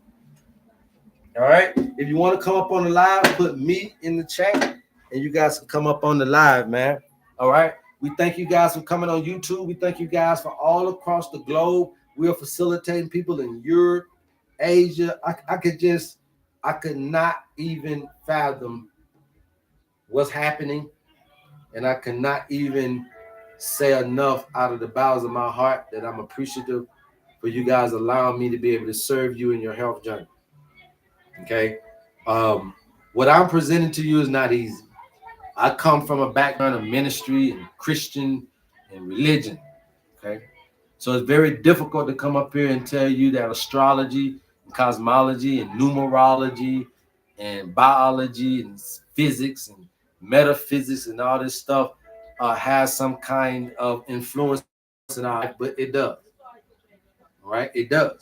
All right. If you want to come up on the live, put me in the chat, and you guys can come up on the live, man. All right. We thank you guys for coming on YouTube. We thank you guys for all across the globe. We are facilitating people in Europe, Asia. I could not even fathom what's happening, and I cannot even say enough out of the bowels of my heart that I'm appreciative for you guys allowing me to be able to serve you in your health journey. Okay. What I'm presenting to you is not easy. I come from a background of ministry and Christian and religion. Okay. So it's very difficult to come up here and tell you that astrology and cosmology and numerology and biology and physics and metaphysics and all this stuff has some kind of influence in our life, but it does. All right. It does.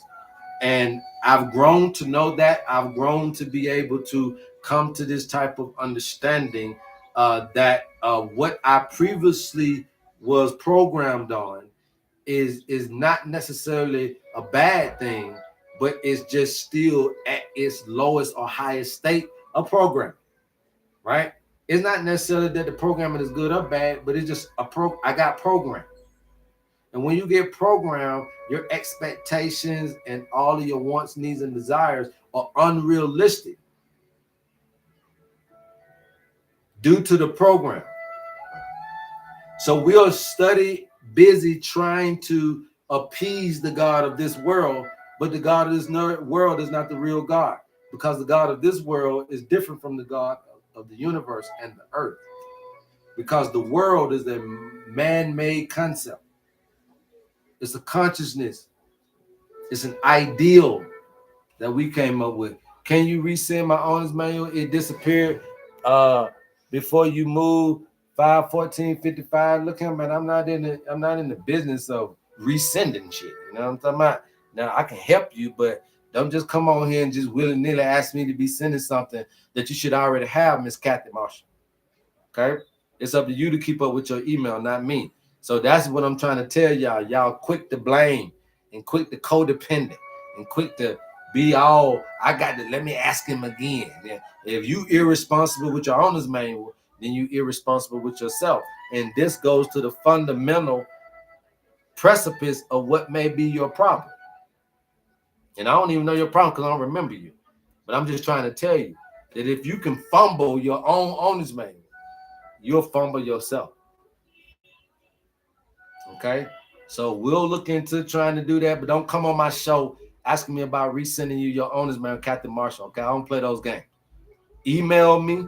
And I've grown to know that. I've grown to be able to come to this type of understanding that what I previously was programmed on is not necessarily a bad thing, but it's just still at its lowest or highest state of program, right? It's not necessarily that the programming is good or bad, but it's just I got programmed. And when you get programmed, your expectations and all of your wants, needs, and desires are unrealistic due to the program. So we'll study busy trying to appease the God of this world, but the God of this world is not the real God, because the God of this world is different from the God of the universe and the earth, because the world is a man-made concept. It's a consciousness. It's an ideal that we came up with. Can you resend my owner's manual? It disappeared before you move 5/14/55. Look here, man. I'm not in the business of resending shit. You know what I'm talking about? Now I can help you, but don't just come on here and just willy-nilly ask me to be sending something that you should already have, Miss Kathy Marshall. Okay? It's up to you to keep up with your email, not me. So that's what I'm trying to tell y'all. Y'all quick to blame and quick to codependent and quick to be all, I got to, let me ask him again. If you irresponsible with your owner's manual, then you irresponsible with yourself. And this goes to the fundamental precipice of what may be your problem. And I don't even know your problem because I don't remember you. But I'm just trying to tell you that if you can fumble your own owner's manual, you'll fumble yourself. Okay? So we'll look into trying to do that, but don't come on my show asking me about resending you your owner's manual, Captain Marshall. Okay? I don't play those games. Email me.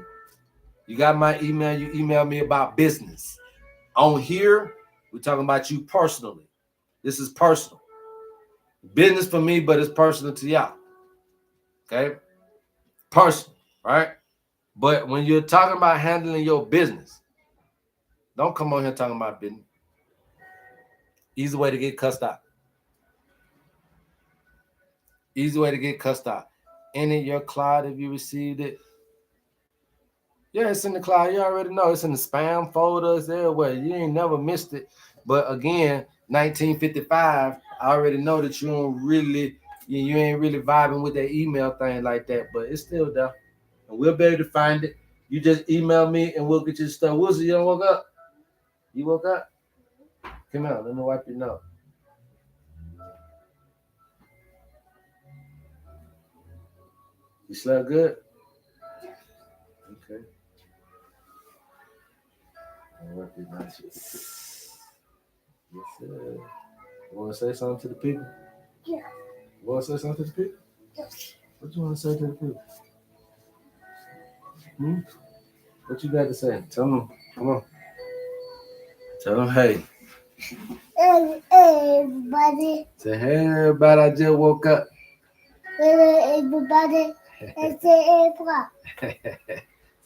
You got my email. You email me about business. On here, we're talking about you personally. This is personal. Business for me, but it's personal to y'all. Okay? Personal, right? But when you're talking about handling your business, don't come on here talking about business. Easy way to get cussed out. Easy way to get cussed out. In your cloud, if you received it. Yeah, it's in the cloud. You already know. It's in the spam folders everywhere. You ain't never missed it. But again, 1955, I already know that you don't really, you ain't really vibing with that email thing like that. But it's still there. And we'll be able to find it. You just email me and we'll get your stuff. Wilson, you don't woke up? You woke up? Come on, let me wipe your nose. You slept good? Okay. I'll wipe your nose. Yes, sir. You want to say something to the people? Yeah. You want to say something to the people? Yes. What you want to say to the people? What you got to say? Tell them. Come on. Tell them, hey. Hey, everybody. Say, hey, everybody, I just woke up. Hey, everybody. Say,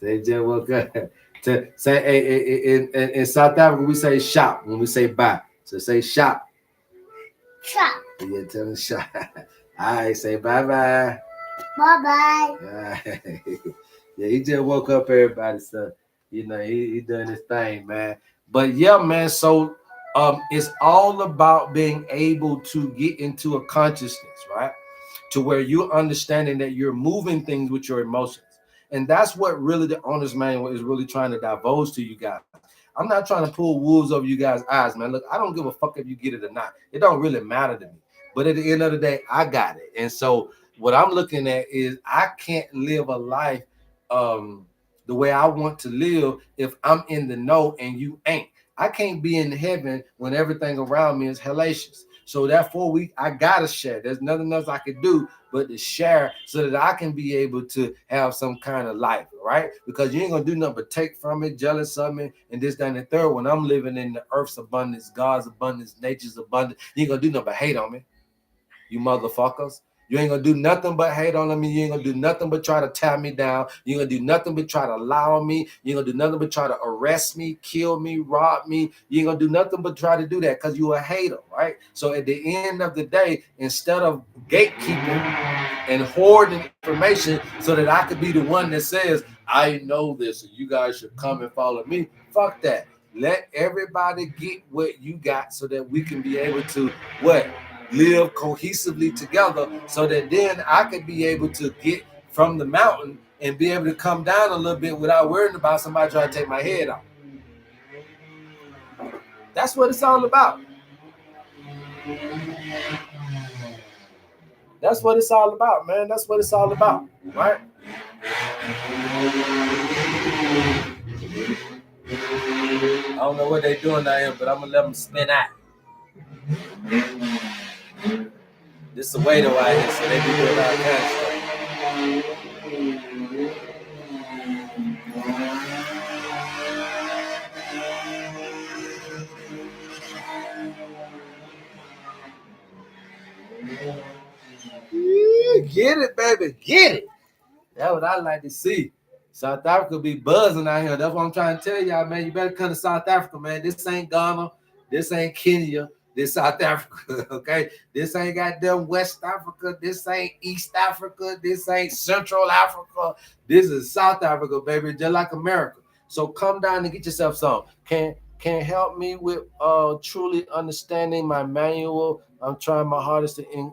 say, just woke up. Say, hey, in South Africa, we say shop when we say bye. So say shop. Shop. Yeah, tell them shop. All right, say bye-bye. Bye-bye. All right. Yeah, he just woke up, everybody. So, you know, he doing his thing, man. But yeah, man, so it's all about being able to get into a consciousness, right? to where you're understanding that you're moving things with your emotions. And that's what really the owner's manual is really trying to divulge to you guys. I'm not trying to pull wolves over you guys' eyes, man. Look, I don't give a fuck if you get it or not. It don't really matter to me. But at the end of the day, I got it. And so what I'm looking at is I can't live a life the way I want to live if I'm in the know and you ain't. I can't be in heaven when everything around me is hellacious. So therefore, I gotta share. There's nothing else I could do but to share so that I can be able to have some kind of life, right? Because you ain't gonna do nothing but take from it, jealous of it, and this, that, and the third. When I'm living in the earth's abundance, God's abundance, nature's abundance, you ain't gonna do nothing but hate on me, you motherfuckers. You ain't gonna do nothing but hate on me. You ain't gonna do nothing but try to tie me down. You ain't gonna do nothing but try to lie on me. You ain't gonna do nothing but try to arrest me, kill me, rob me. You ain't gonna do nothing but try to do that because you a hater, right? So at the end of the day, instead of gatekeeping and hoarding information so that I could be the one that says, I know this and you guys should come and follow me. Fuck that. Let everybody get what you got so that we can be able to what? Live cohesively together so that then I could be able to get from the mountain and be able to come down a little bit without worrying about somebody trying to take my head off. That's what it's all about. That's what it's all about, man. That's what it's all about, right? I don't know what they're doing out here, but I'm gonna let them spin out. This is a way to out here, so they be doing all kinds of stuff. Get it, baby, get it. That's what I like to see. South Africa be buzzing out here. That's what I'm trying to tell y'all, man. You better come to South Africa, man. This ain't Ghana. This ain't Kenya. This South Africa, okay? This ain't goddamn West Africa. This ain't East Africa. This ain't Central Africa. This is South Africa, baby, just like America. So come down and get yourself some. Can help me with truly understanding my manual. I'm trying my hardest to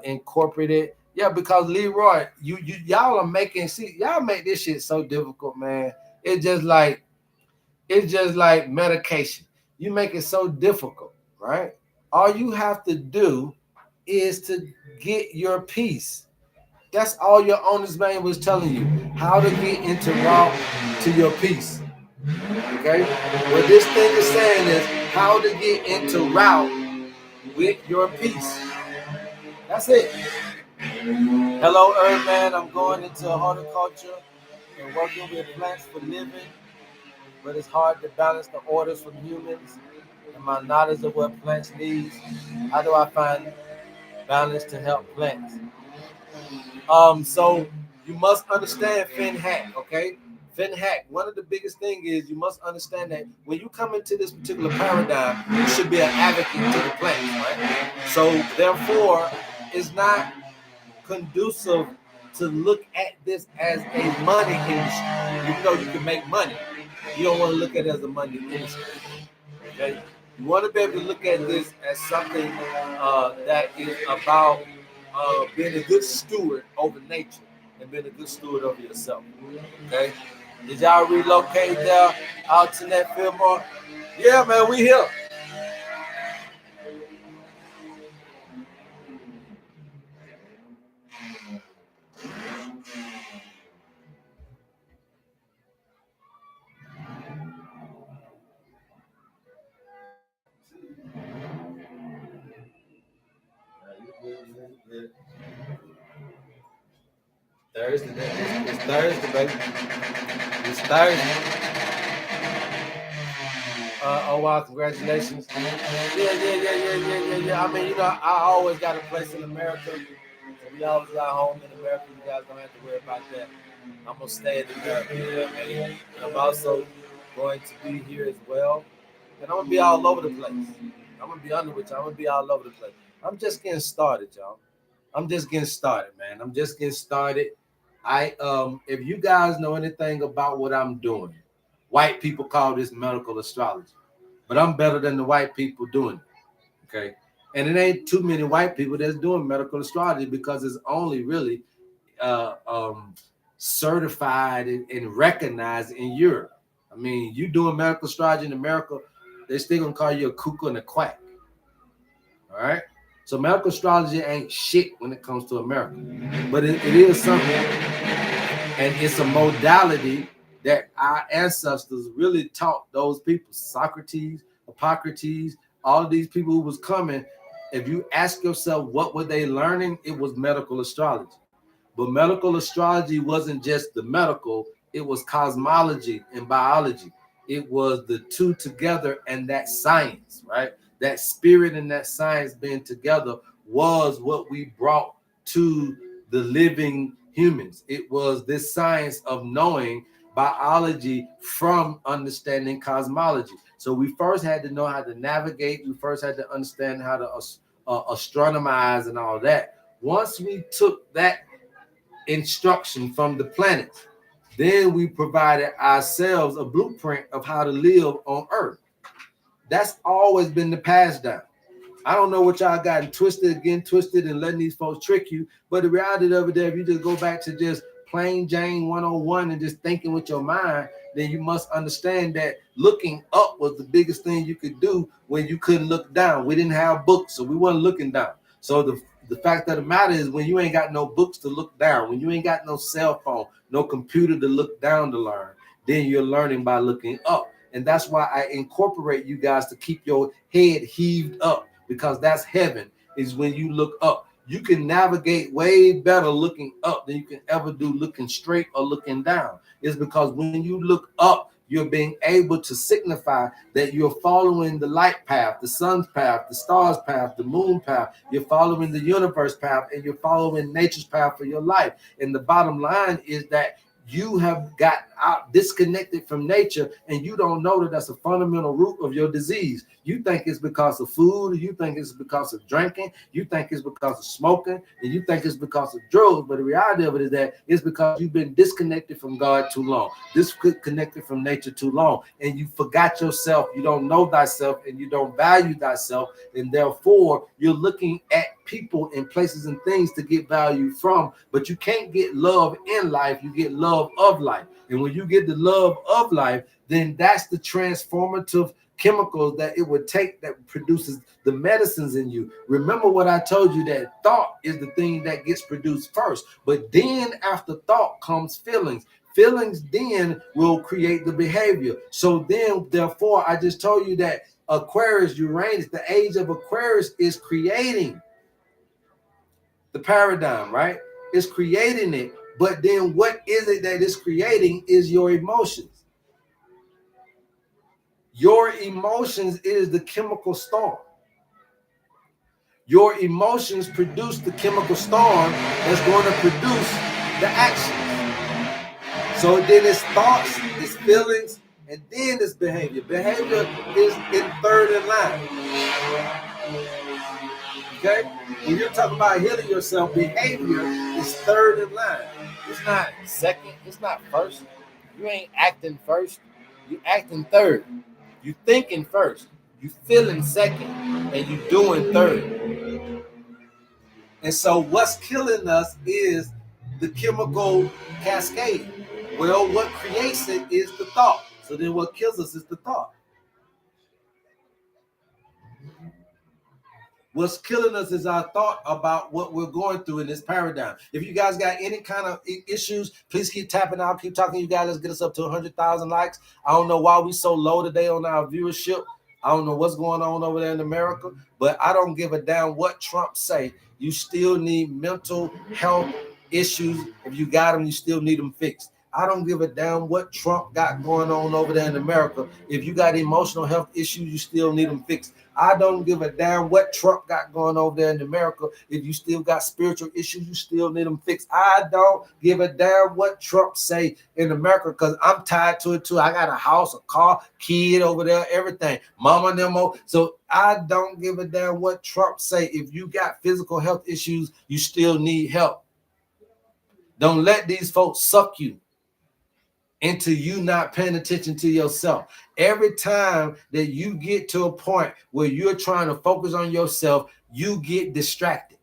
incorporate it. Yeah, because Leroy, y'all are making y'all make this shit so difficult, man. It's just like medication. You make it so difficult, right? All you have to do is to get your peace. That's all your owner's manual was telling you. How to get into route to your peace. Okay? What this thing is saying is how to get into route with your peace. That's it. Hello, HerbMan. I'm going into horticulture and working with plants for living, but it's hard to balance the orders from humans and my knowledge of what plants need. How do I find balance to help plants? So you must understand FinHack, okay? FinHack, one of the biggest things is you must understand that when you come into this particular paradigm, you should be an advocate to the plants, right? So therefore, it's not conducive to look at this as a money industry. Even though you can make money, you don't want to look at it as a money industry. Okay? You want to be able to look at this as something that is about being a good steward over nature and being a good steward over yourself. Okay? Did y'all relocate there out to that Fillmore? Yeah, man, we here. Thursday. It's Thursday, baby. It's Thursday. Oh wow, congratulations. Yeah. I mean, I always got a place in America. So we always got home in America. You guys don't have to worry about that. I'm gonna stay in America, man. And I'm also going to be here as well. And I'm gonna be all over the place. I'm gonna be under with y'all. I'm gonna be all over the place. I'm just getting started, y'all. I'm just getting started, man. I'm just getting started. If you guys know anything about what I'm doing, white people call this medical astrology, but I'm better than the white people doing it. Okay. And it ain't too many white people that's doing medical astrology because it's only really certified and recognized in Europe. I mean, you doing medical astrology in America, they still gonna call you a cuckoo and a quack. All right. So medical astrology ain't shit when it comes to America, but it is something, and it's a modality that our ancestors really taught those people. Socrates, Hippocrates, all of these people who was coming. If you ask yourself what were they learning, it was medical astrology. But medical astrology wasn't just the medical, it was cosmology and biology. It was the two together and that science, right? That spirit and that science being together was what we brought to the living humans. It was this science of knowing biology from understanding cosmology. So we first had to know how to navigate. We first had to understand how to astronomize and all that. Once we took that instruction from the planets, then we provided ourselves a blueprint of how to live on Earth. That's always been the pass down. I don't know what y'all gotten twisted and letting these folks trick you, but the reality of it, if you just go back to just plain Jane 101 and just thinking with your mind, then you must understand that looking up was the biggest thing you could do when you couldn't look down. We didn't have books, so we weren't looking down. So the fact of the matter is, when you ain't got no books to look down, when you ain't got no cell phone, no computer to look down to learn, then you're learning by looking up. And that's why I incorporate you guys to keep your head heaved up, because that's heaven, is when you look up. You can navigate way better looking up than you can ever do looking straight or looking down. It's because when you look up, you're being able to signify that you're following the light path, the sun's path, the star's path, the moon path. You're following the universe path, and you're following nature's path for your life. And the bottom line is that you have got out disconnected from nature, and you don't know that that's a fundamental root of your disease. You think it's because of food, you think it's because of drinking, you think it's because of smoking, and you think it's because of drugs. But the reality of it is that it's because you've been disconnected from God too long, disconnected from nature too long, and you forgot yourself. You don't know thyself, and you don't value thyself, and therefore you're looking at people and places and things to get value from. But you can't get love in life, you get love of life. And when you get the love of life, then that's the transformative chemicals that it would take that produces the medicines in you. Remember what I told you, that thought is the thing that gets produced first, but then after thought comes feelings. Feelings then will create the behavior. So then, therefore, I just told you that Aquarius, Uranus, the age of Aquarius is creating the paradigm, right? It's creating it. But then what is it that it's creating is your emotions. Your emotions is the chemical storm. Your emotions produce the chemical storm that's going to produce the action. So then it's thoughts, it's feelings, and then it's behavior. Behavior is in third in line. Okay? When you're talking about healing yourself, behavior is third in line. It's not second, it's not first. You ain't acting first, you acting third. You thinking first, you feeling second, and you doing third. And so what's killing us is the chemical cascade. Well, what creates it is the thought. So then what kills us is the thought. What's killing us is our thought about what we're going through in this paradigm. If you guys got any kind of issues, please keep tapping out. Keep talking to you guys. Let's get us up to 100,000 likes. I don't know why we so low today on our viewership. I don't know what's going on over there in America, but I don't give a damn what Trump say. You still need mental health issues. If you got them, you still need them fixed. I don't give a damn what Trump got going on over there in America. If you got emotional health issues, you still need them fixed. I don't give a damn what Trump got going over there in America. If you still got spiritual issues, you still need them fixed. I don't give a damn what Trump say in America, because I'm tied to it too. I got a house, a car, kid over there, everything. Mama and them. So I don't give a damn what Trump say. If you got physical health issues, you still need help. Don't let these folks suck you into you not paying attention to yourself. Every time that you get to a point where you're trying to focus on yourself, you get distracted.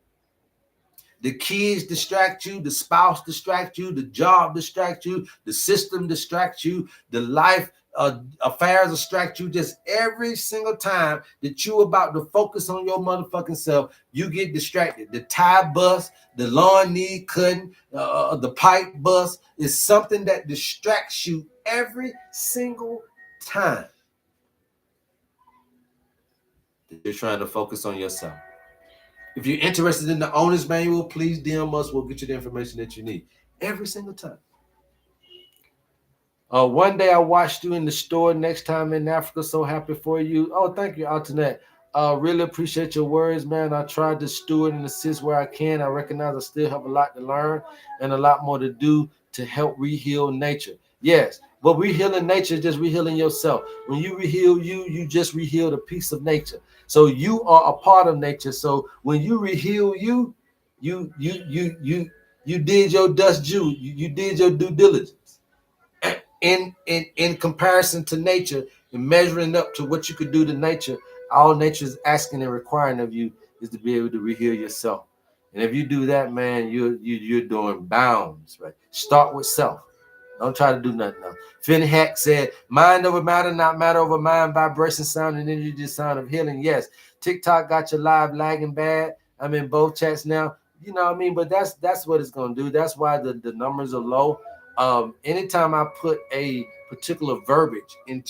The kids distract you, the spouse distract you, the job distract you, the system distract you, the life affairs distract you. Just every single time that you about to focus on your motherfucking self, you get distracted. The tire bust, the lawn need cutting, the pipe bust is something that distracts you every single time that you're trying to focus on yourself. If you're interested in the owner's manual, please DM us. We'll get you the information that you need every single time. One day I watched you in the store, next time in Africa. So happy for you. Oh, thank you, Alternate. Really appreciate your words, man. I tried to steward and assist where I can. I recognize I still have a lot to learn and a lot more to do to help reheal nature. Yes, but rehealing nature is just rehealing yourself. When you reheal you, you just reheal a piece of nature. So you are a part of nature. So when you reheal you, you did your dust due. You did your due diligence. In comparison to nature and measuring up to what you could do to nature, all nature is asking and requiring of you is to be able to reheal yourself. And if you do that, man, you're doing bounds, right? Start with self. Don't try to do nothing else. Finn Hack said, mind over matter, not matter over mind, vibration, sound, and energy, sound of healing. Yes, TikTok got your live lagging bad. I'm in both chats now. You know what I mean? But that's what it's going to do. That's why the numbers are low. Anytime I put a particular verbiage in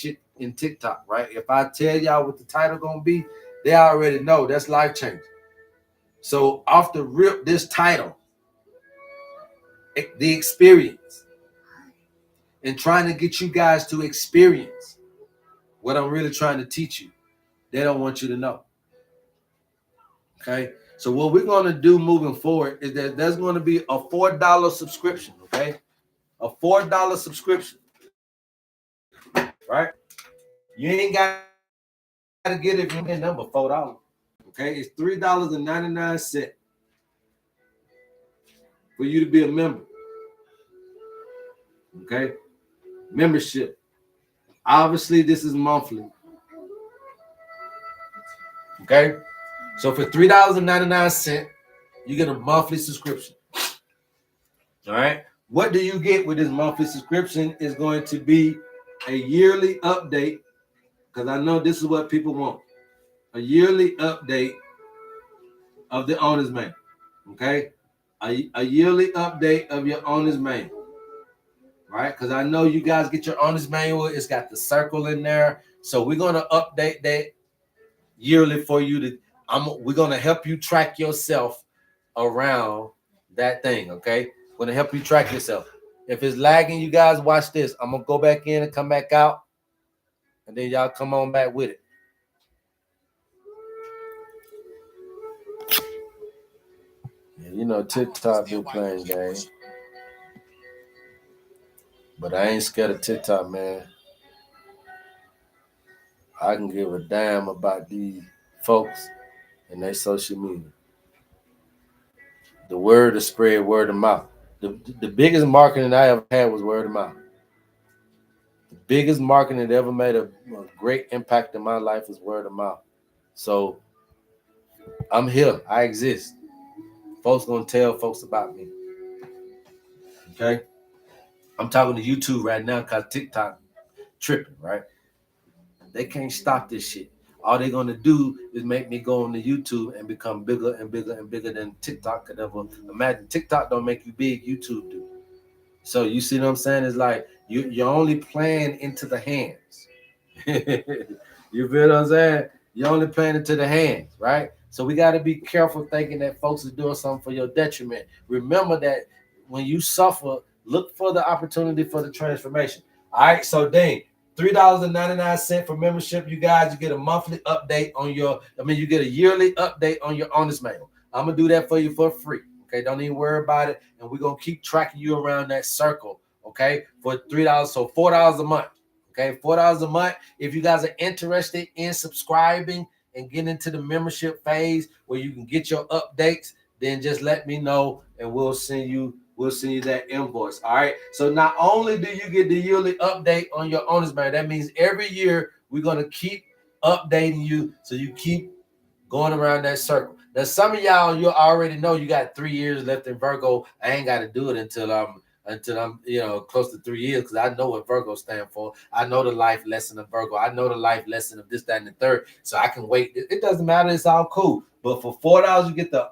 TikTok, right? If I tell y'all what the title going to be, they already know that's life changing. So off the rip, this title, the experience, and trying to get you guys to experience what I'm really trying to teach you. They don't want you to know. Okay? So what we're going to do moving forward is that there's going to be a $4 subscription, okay? A $4 subscription. Right? You ain't got to get it from that number, $4. Okay? It's $3.99 for you to be a member. Okay? Membership. Obviously, this is monthly. Okay? So for $3.99, you get a monthly subscription. All right? What do you get with this monthly subscription is going to be a yearly update, because I know this is what people want. A yearly update of the owner's manual. Okay? A yearly update of your owner's manual. Right? Because I know you guys get your owner's manual. It's got the circle in there. So we're going to update that yearly for you to we're going to help you track yourself around that thing, okay? We're going to help you track yourself. If it's lagging, you guys watch this. I'm going to go back in and come back out, and then y'all come on back with it. Yeah, you know, TikTok been playing games. But I ain't scared of TikTok, man. I can give a damn about these folks and their social media. The word is spread word of mouth. The biggest marketing I ever had was word of mouth. The biggest marketing that ever made a great impact in my life is word of mouth. So I'm here. I exist. Folks gonna tell folks about me. Okay? I'm talking to YouTube right now because TikTok tripping, right? They can't stop this shit. All they're gonna do is make me go on the YouTube and become bigger and bigger and bigger than TikTok could ever imagine. TikTok don't make you big, YouTube do. So you see what I'm saying? It's like you're only playing into the hands. You feel what I'm saying? You're only playing into the hands, right? So we got to be careful thinking that folks is doing something for your detriment. Remember that when you suffer, look for the opportunity for the transformation. All right, so dang, $3.99 for membership. You guys, you get a monthly update on you get a yearly update on your owner's manual. I'm gonna do that for you for free. Okay, don't even worry about it. And we're gonna keep tracking you around that circle, okay, for $3, so $4 a month. Okay, $4 a month. If you guys are interested in subscribing and getting into the membership phase where you can get your updates, then just let me know and we'll send you we'll send you that invoice. All right. So not only do you get the yearly update on your owner's manual, that means every year we're going to keep updating you so you keep going around that circle. Now, some of y'all, you already know you got 3 years left in Virgo. I ain't got to do it until I'm close to 3 years, because I know what Virgo stand for. I know the life lesson of Virgo. I know the life lesson of this, that, and the third. So I can wait. It doesn't matter. It's all cool. But for $4, you get the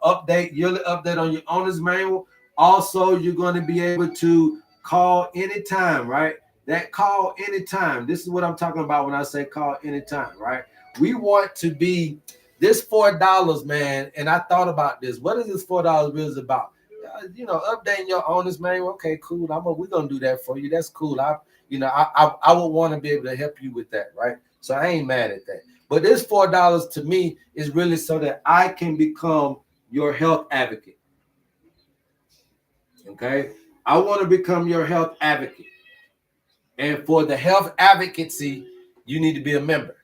yearly update on your owner's manual. Also, you're going to be able to call anytime, right? That call anytime. This is what I'm talking about when I say call anytime, right? We want to be this $4, man. And I thought about this. What is this $4 really about? Updating your owner's manual. Okay, cool. We're gonna do that for you. That's cool. I would want to be able to help you with that, right? So I ain't mad at that. But this $4 to me is really so that I can become your health advocate. Okay, I want to become your health advocate, and for the health advocacy, you need to be a member.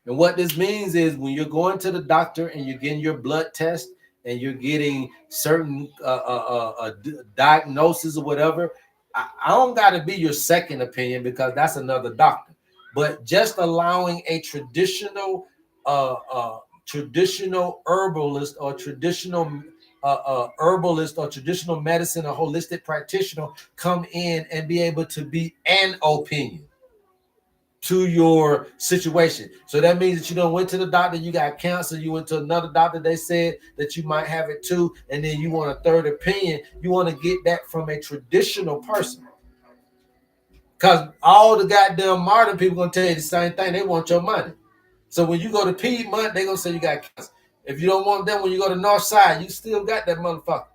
And what this means is when you're going to the doctor and you're getting your blood test and you're getting certain diagnosis or whatever, I don't got to be your second opinion, because that's another doctor. But just allowing a traditional herbalist or traditional traditional medicine or holistic practitioner come in and be able to be an opinion to your situation. So that means that you don't went to the doctor, you got cancer, you went to another doctor, they said that you might have it too, and then you want a third opinion. You want to get that from a traditional person, because all the goddamn modern people gonna tell you the same thing. They want your money. So when you go to Piedmont, they gonna say you got cancer. If you don't want them, when you go to North Side, you still got that motherfucker.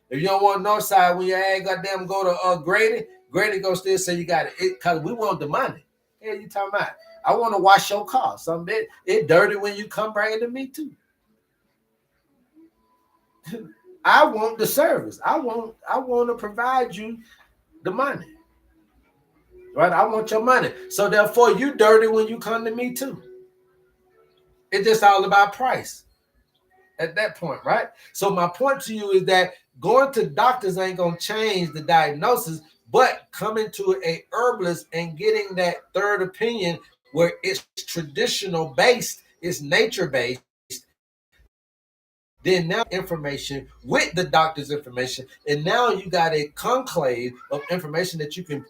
If you don't want North Side, when your ass goddamn go to Grady gonna still say you got it, because we want the money. Yeah, you talking about? I want to wash your car. Some bit it dirty when you come bring it to me too. I want the service. I want to provide you the money. Right? I want your money. So therefore, you dirty when you come to me too. It's just all about price at that point, right? So my point to you is that going to doctors ain't gonna change the diagnosis, but coming to a herbalist and getting that third opinion where it's traditional based, it's nature based, then now information with the doctor's information, and now you got a conclave of information that you can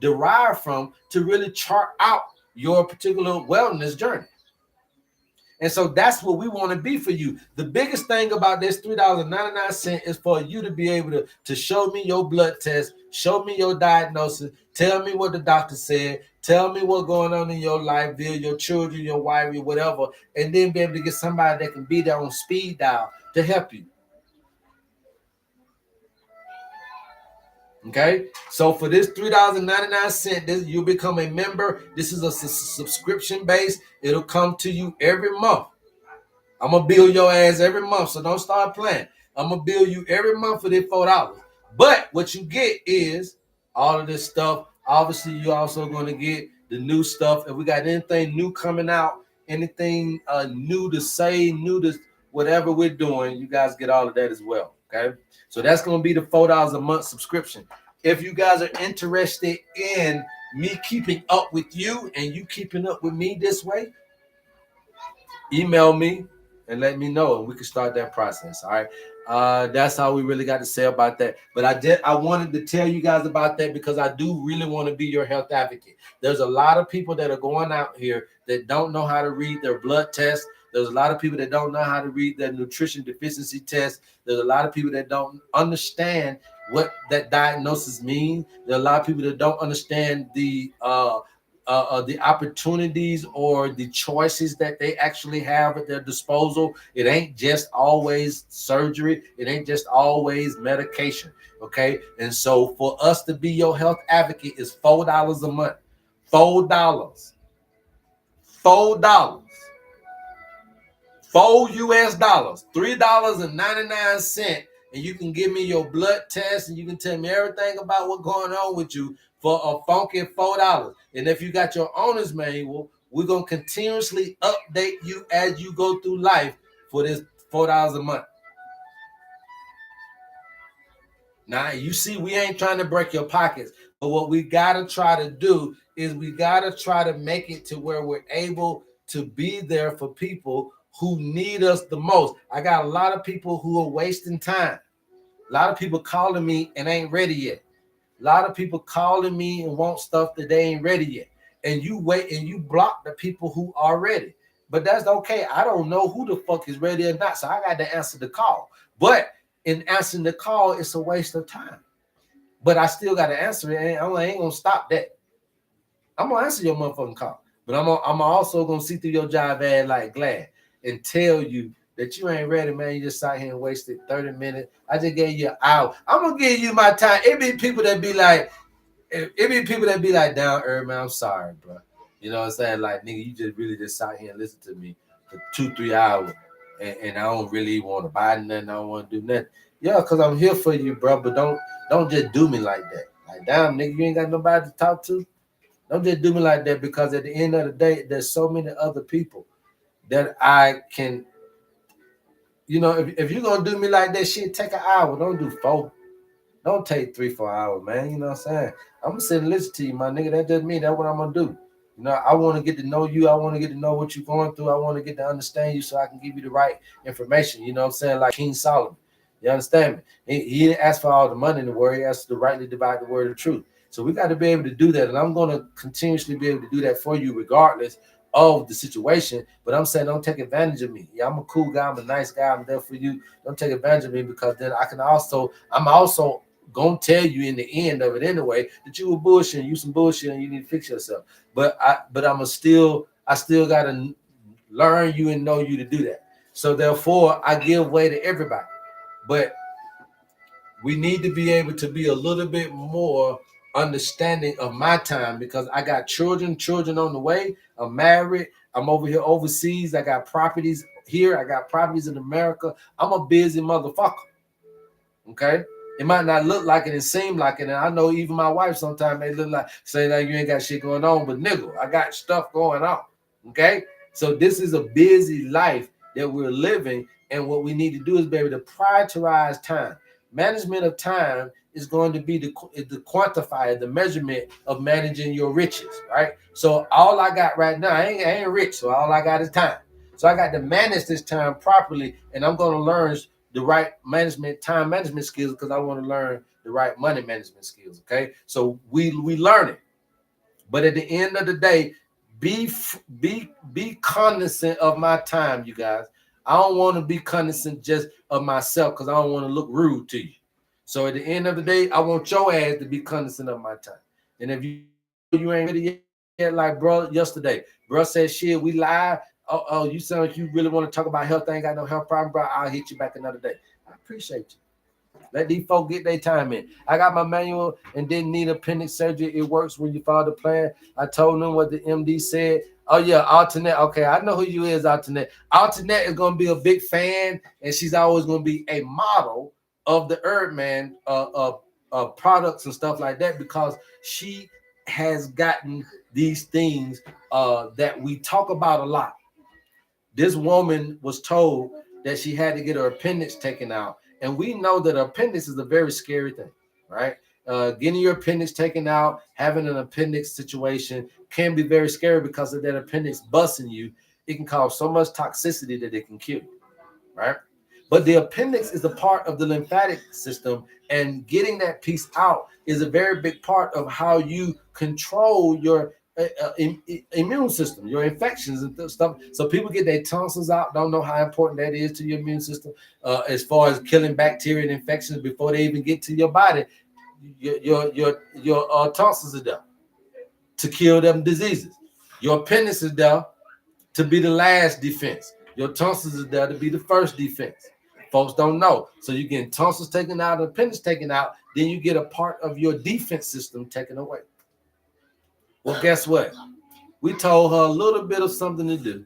derive from to really chart out your particular wellness journey. And so that's what we want to be for you. The biggest thing about this $3.99 is for you to be able to show me your blood test, show me your diagnosis, tell me what the doctor said, tell me what's going on in your life, via your children, your wife, or whatever, and then be able to get somebody that can be there on speed dial to help you. Okay, so for this $3.99, you'll become a member. This is a subscription base. It'll come to you every month. I'm gonna bill your ass every month, so don't start playing. I'm gonna bill you every month for this $4. But what you get is all of this stuff. Obviously, you're also gonna get the new stuff. If we got anything new coming out, anything new to say, new to whatever we're doing, you guys get all of that as well. Okay, so that's gonna be the $4 a month subscription. If you guys are interested in me keeping up with you and you keeping up with me this way, email me and let me know, and we can start that process. All right. That's all we really got to say about that. But I wanted to tell you guys about that because I do really want to be your health advocate. There's a lot of people that are going out here that don't know how to read their blood test. There's a lot of people that don't know how to read their nutrition deficiency test. There's a lot of people that don't understand what that diagnosis means. There are a lot of people that don't understand the opportunities or the choices that they actually have at their disposal. It ain't just always surgery. It ain't just always medication. Okay. And so for us to be your health advocate is $4 a month. $4. $4. $4 $3.99, and you can give me your blood test and you can tell me everything about what's going on with you for a funky $4. And if you got your owner's manual, we're gonna continuously update you as you go through life for this $4 a month. Now, you see, we ain't trying to break your pockets, but what we got to try to do is we got to try to make it to where we're able to be there for people who need us the most. I got a lot of people who are wasting time. A lot of people calling me and ain't ready yet. A lot of people calling me and want stuff that they ain't ready yet. And you wait and you block the people who are ready. But that's okay. I don't know who the fuck is ready or not. So I got to answer the call. But in answering the call, it's a waste of time. But I still got to answer it. And I ain't going to stop that. I'm going to answer your motherfucking call. But I'm also going to see through your jive ass like glad and tell you that you ain't ready, man. You just sat here and wasted 30 minutes. I just gave you an hour. I'm going to give you my time. It be people that be like, down, man, I'm sorry, bro. You know what I'm saying? Like, nigga, you just really just sat here and listen to me for 2-3 hours. And I don't really want to buy nothing. I don't want to do nothing. Yeah, because I'm here for you, bro. But don't just do me like that. Like, damn, nigga, you ain't got nobody to talk to. Don't just do me like that, because at the end of the day, there's so many other people that I can, you know, if you're going to do me like that, shit, take an hour. Don't do 4. Don't take 3-4 hours, man. You know what I'm saying? I'm going to sit and listen to you, my nigga. That doesn't mean that's what I'm going to do. You know, I want to get to know you. I want to get to know what you're going through. I want to get to understand you so I can give you the right information. You know what I'm saying? Like King Solomon. You understand me? He didn't ask for all the money in the world. He asked to rightly divide the word of truth. So we got to be able to do that. And I'm going to continuously be able to do that for you regardless of the situation. But I'm saying don't take advantage of me. Yeah, I'm a cool guy. I'm a nice guy. I'm there for you. Don't take advantage of me, because then I'm also gonna tell you in the end of it anyway that you were bullshitting, you some bullshit, and you need to fix yourself. But I still gotta learn you and know you to do that. So therefore, I give way to everybody. But we need to be able to be a little bit more understanding of my time, because I got children on the way. I'm married. I'm over here overseas. I got properties here. I got properties in America. I'm a busy motherfucker. Okay. It might not look like it and seem like it. And I know even my wife sometimes may look like, say that you ain't got shit going on, but nigga, I got stuff going on. Okay. So this is a busy life that we're living. And what we need to do is be able to prioritize time. Management of time is going to be the quantifier, the measurement of managing your riches, right? So all I got right now, I ain't rich. So all I got is time. So I got to manage this time properly. And I'm going to learn the right time management skills, because I want to learn the right money management skills. Okay, so we learn it, but at the end of the day, be cognizant of my time, you guys. I don't want to be cognizant just of myself, because I don't want to look rude to you. So at the end of the day, I want your ass to be cognizant of my time. And if you ain't ready yet, like bro, yesterday, bro said, shit, we live. Oh, you sound like you really want to talk about health. I ain't got no health problem, bro. I'll hit you back another day. I appreciate you. Let these folks get their time in. I got my manual and didn't need appendix surgery. It works when you follow the plan. I told them what the MD said. Oh, yeah, Alternate. Okay, I know who you is, Alternate. Alternate is going to be a big fan, and she's always going to be a model of the HerbMan products and stuff like that, because she has gotten these things that we talk about a lot. This woman was told that she had to get her appendix taken out. And we know that appendix is a very scary thing, right? Getting your appendix taken out, having an appendix situation can be very scary, because of that appendix busting you. It can cause so much toxicity that it can kill you, right? But the appendix is a part of the lymphatic system, and getting that piece out is a very big part of how you control your immune system, your infections and stuff. So people get their tonsils out, don't know how important that is to your immune system, as far as killing bacteria and infections before they even get to your body. Your tonsils are there to kill them diseases. Your appendix is there to be the last defense. Your tonsils is there to be the first defense. Folks don't know. So you get tonsils taken out, appendix taken out, then you get a part of your defense system taken away. Well, guess what? We told her a little bit of something to do.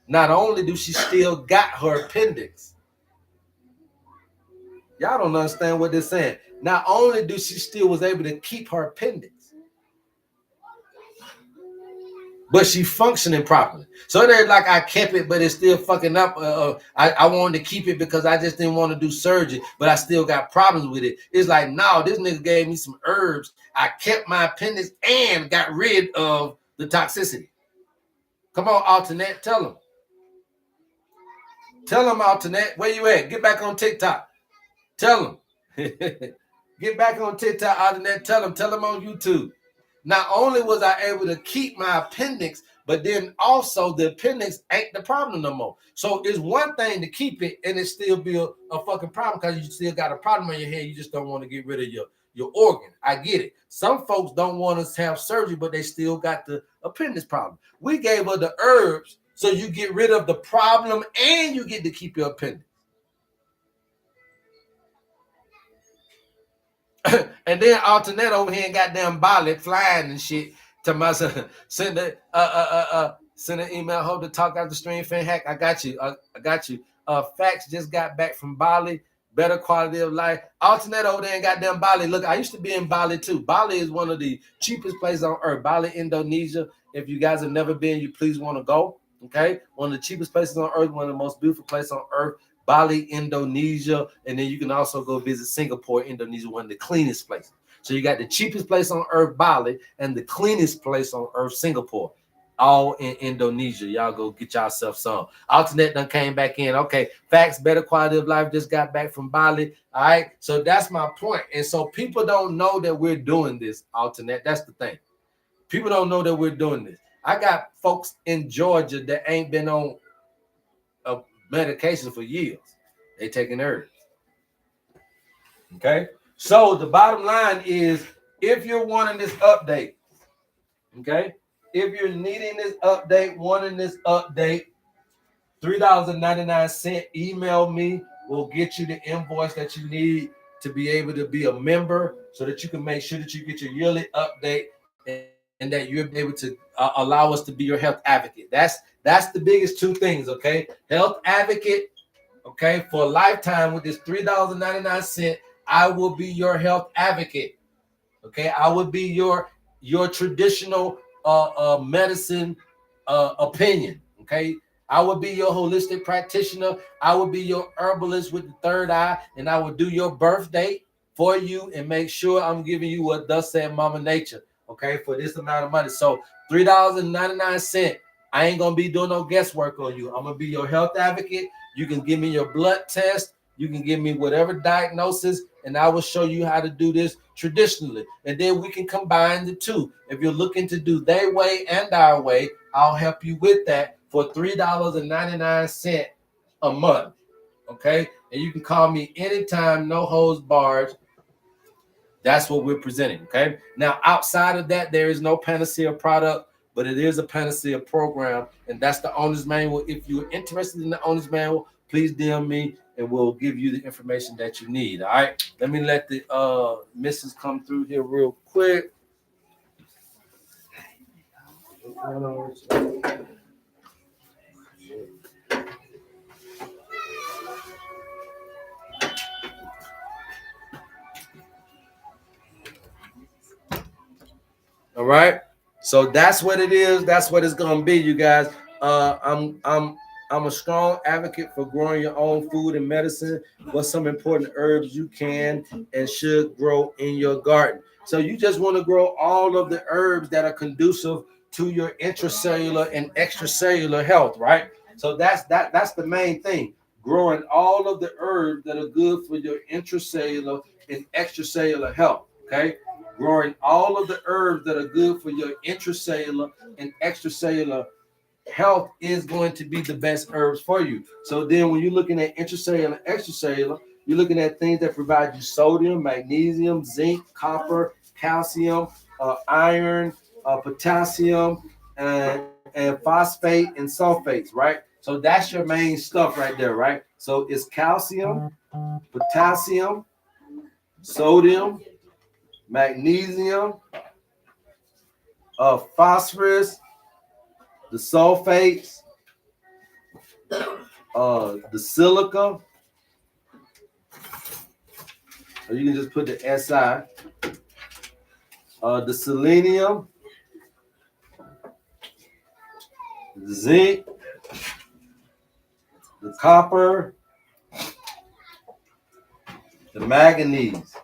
Not only do she still got her appendix, y'all don't understand what they're saying. Not only do she still was able to keep her appendix, but she functioning properly. So it ain't like I kept it, but it's still fucking up. I wanted to keep it because I just didn't want to do surgery, but I still got problems with it. It's like, no, this nigga gave me some herbs. I kept my appendix and got rid of the toxicity. Come on, Alternate, tell them. Tell them, Alternate, where you at? Get back on TikTok. Tell them. Get back on TikTok, Alternate. Tell them on YouTube. Not only was I able to keep my appendix, but then also the appendix ain't the problem no more. So it's one thing to keep it and it still be a fucking problem because you still got a problem in your head. You just don't want to get rid of your organ. I get it. Some folks don't want us to have surgery, but they still got the appendix problem. We gave her the herbs so you get rid of the problem and you get to keep your appendix. And then Alternate over here and goddamn Bali flying and shit to my son. Send an email, hope to talk out the stream, fan hack. I got you. I got you. Facts just got back from Bali. Better quality of life. Alternate over there and goddamn Bali. Look, I used to be in Bali too. Bali is one of the cheapest places on earth. Bali, Indonesia. If you guys have never been, you please want to go. Okay, one of the cheapest places on earth, one of the most beautiful places on earth. Bali, Indonesia, and then you can also go visit Singapore, Indonesia, one of the cleanest places. So you got the cheapest place on earth, Bali, and the cleanest place on earth, Singapore, all in Indonesia. Y'all go get yourself some. Alternate done came back in. Okay, facts, better quality of life, just got back from Bali. All right, so that's my point. And so people don't know that we're doing this, Alternate. That's the thing. People don't know that we're doing this. I got folks in Georgia that ain't been on a medication for years. They taking herbs. Okay. So the bottom line is, if you're wanting this update, okay, if you're needing this update, wanting this update, $3.99, email me. We'll get you the invoice that you need to be able to be a member so that you can make sure that you get your yearly update and that you'll be able to allow us to be your health advocate. That's the biggest two things, okay? Health advocate, okay, for a lifetime with this $3.99. I will be your health advocate. Okay, I would be your traditional medicine opinion. Okay, I would be your holistic practitioner. I would be your herbalist with the third eye, and I would do your birthday for you and make sure I'm giving you what thus said Mama Nature. Okay, for this amount of money. So $3.99. I ain't gonna be doing no guesswork on you. I'm gonna be your health advocate. You can give me your blood test. You can give me whatever diagnosis, and I will show you how to do this traditionally. And then we can combine the two. If you're looking to do their way and our way, I'll help you with that for $3.99 a month. Okay? And you can call me anytime, no holds barred. That's what we're presenting. Okay? Now, outside of that, there is no panacea product, but it is a panacea program, and that's the owner's manual. If you're interested in the owner's manual, please DM me and we'll give you the information that you need. All right. Let me let the missus come through here real quick. All right. So that's what it is. That's what it's gonna be, you guys. I'm a strong advocate for growing your own food and medicine. What's some important herbs you can and should grow in your garden? So you just want to grow all of the herbs that are conducive to your intracellular and extracellular health, right? So that's the main thing. Growing all of the herbs that are good for your intracellular and extracellular health. Okay. Growing all of the herbs that are good for your intracellular and extracellular health is going to be the best herbs for you. So then when you're looking at intracellular and extracellular, you're looking at things that provide you sodium, magnesium, zinc, copper, calcium, iron, potassium, and phosphate and sulfates, right? So that's your main stuff right there, right? So it's calcium, potassium, sodium, magnesium, phosphorus, the sulfates, the silica, or you can just put the Si, the selenium, the zinc, the copper, the manganese.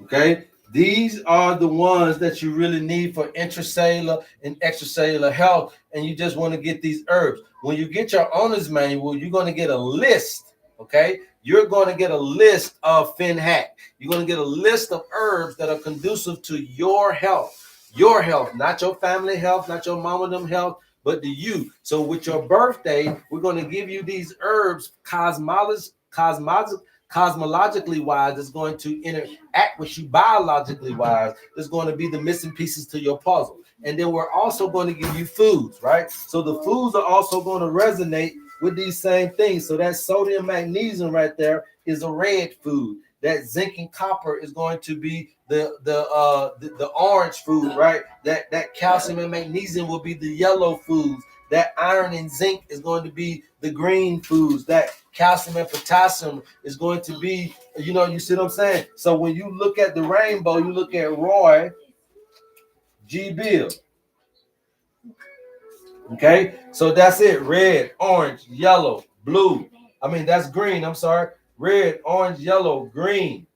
Okay, these are the ones that you really need for intracellular and extracellular health, and you just want to get these herbs. When you get your owner's manual, you're going to get a list. Okay, you're going to get a list of FinHack. You're going to get a list of herbs that are conducive to your health, not your family health, not your mom and them health, but to you. So with your birthday, we're going to give you these herbs, cosmologically wise, is going to interact with you biologically wise. There's going to be the missing pieces to your puzzle. And then we're also going to give you foods, right? So the foods are also going to resonate with these same things. So that sodium magnesium right there is a red food. That zinc and copper is going to be the orange food, right? That calcium and magnesium will be the yellow foods. That iron and zinc is going to be the green foods. That calcium and potassium is going to be, you see what I'm saying? So when you look at the rainbow, you look at Roy G. Bill. Okay, so that's it. Red, orange, yellow, blue. That's green. I'm sorry. Red, orange, yellow, green,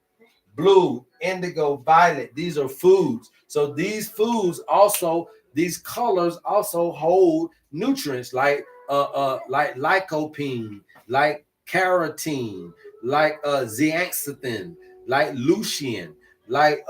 blue, indigo, violet. These are foods. So these foods also, these colors also hold nutrients like lycopene, like carotene, like zeaxanthin, like lutein, like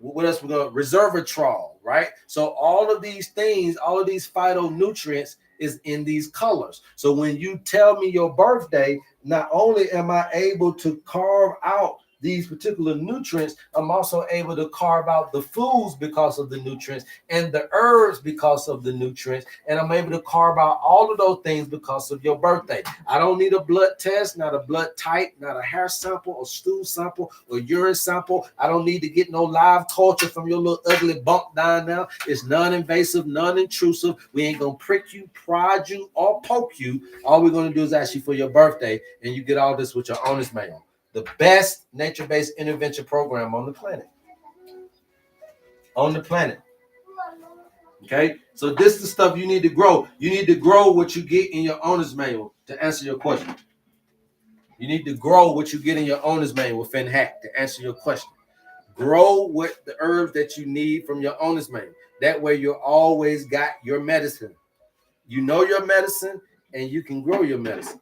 what else we're gonna resveratrol, right? So all of these things, all of these phytonutrients is in these colors. So when you tell me your birthday, not only am I able to carve out these particular nutrients, I'm also able to carve out the foods because of the nutrients and the herbs because of the nutrients. And I'm able to carve out all of those things because of your birthday. I don't need a blood test, not a blood type, not a hair sample or stool sample or urine sample. I don't need to get no live culture from your little ugly bump down there. It's non-invasive, non-intrusive. We ain't going to prick you, prod you, or poke you. All we're going to do is ask you for your birthday, and you get all this with your owner's manual. The best nature-based intervention program on the planet. Okay, so this is the stuff you need to grow. You need to grow what you get in your owner's manual to answer your question. You need to grow what you get in your owner's manual with FinHack to answer your question. Grow what the herbs that you need from your owner's manual. That way you always got your medicine. You know your medicine and you can grow your medicine.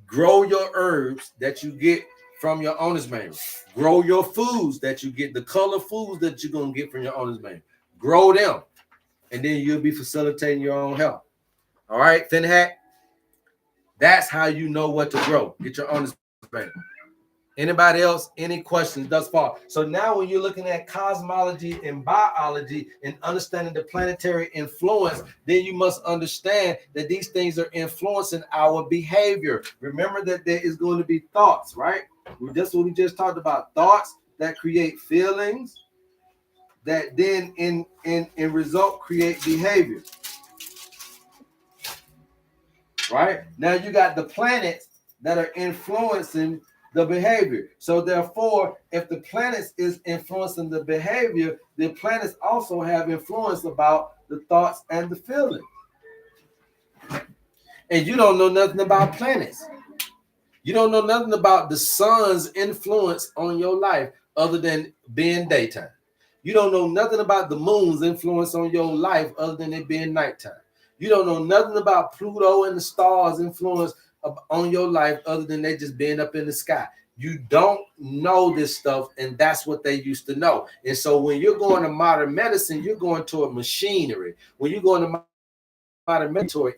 Grow your herbs that you get from your owner's manual. Grow your foods that you get, the color foods that you're going to get from your owner's manual. Grow them, and then you'll be facilitating your own health. All right, FinHack? That's how you know what to grow. Get your owner's manual. Anybody else? Any questions thus far? So now when you're looking at cosmology and biology and understanding the planetary influence, then you must understand that these things are influencing our behavior. Remember that there is going to be thoughts, right? That's what we just talked about. Thoughts that create feelings that then in result create behavior. Right? Now you got the planets that are influencing the behavior. So therefore, if the planets is influencing the behavior, the planets also have influence about the thoughts and the feelings. And you don't know nothing about planets. You don't know nothing about the sun's influence on your life other than being daytime. You don't know nothing about the moon's influence on your life other than it being nighttime. You don't know nothing about Pluto and the stars' influence on your life other than they just being up in the sky. You don't know this stuff, and that's what they used to know. And so when you're going to modern medicine, you're going to a machinery. When you're going to modern medicine,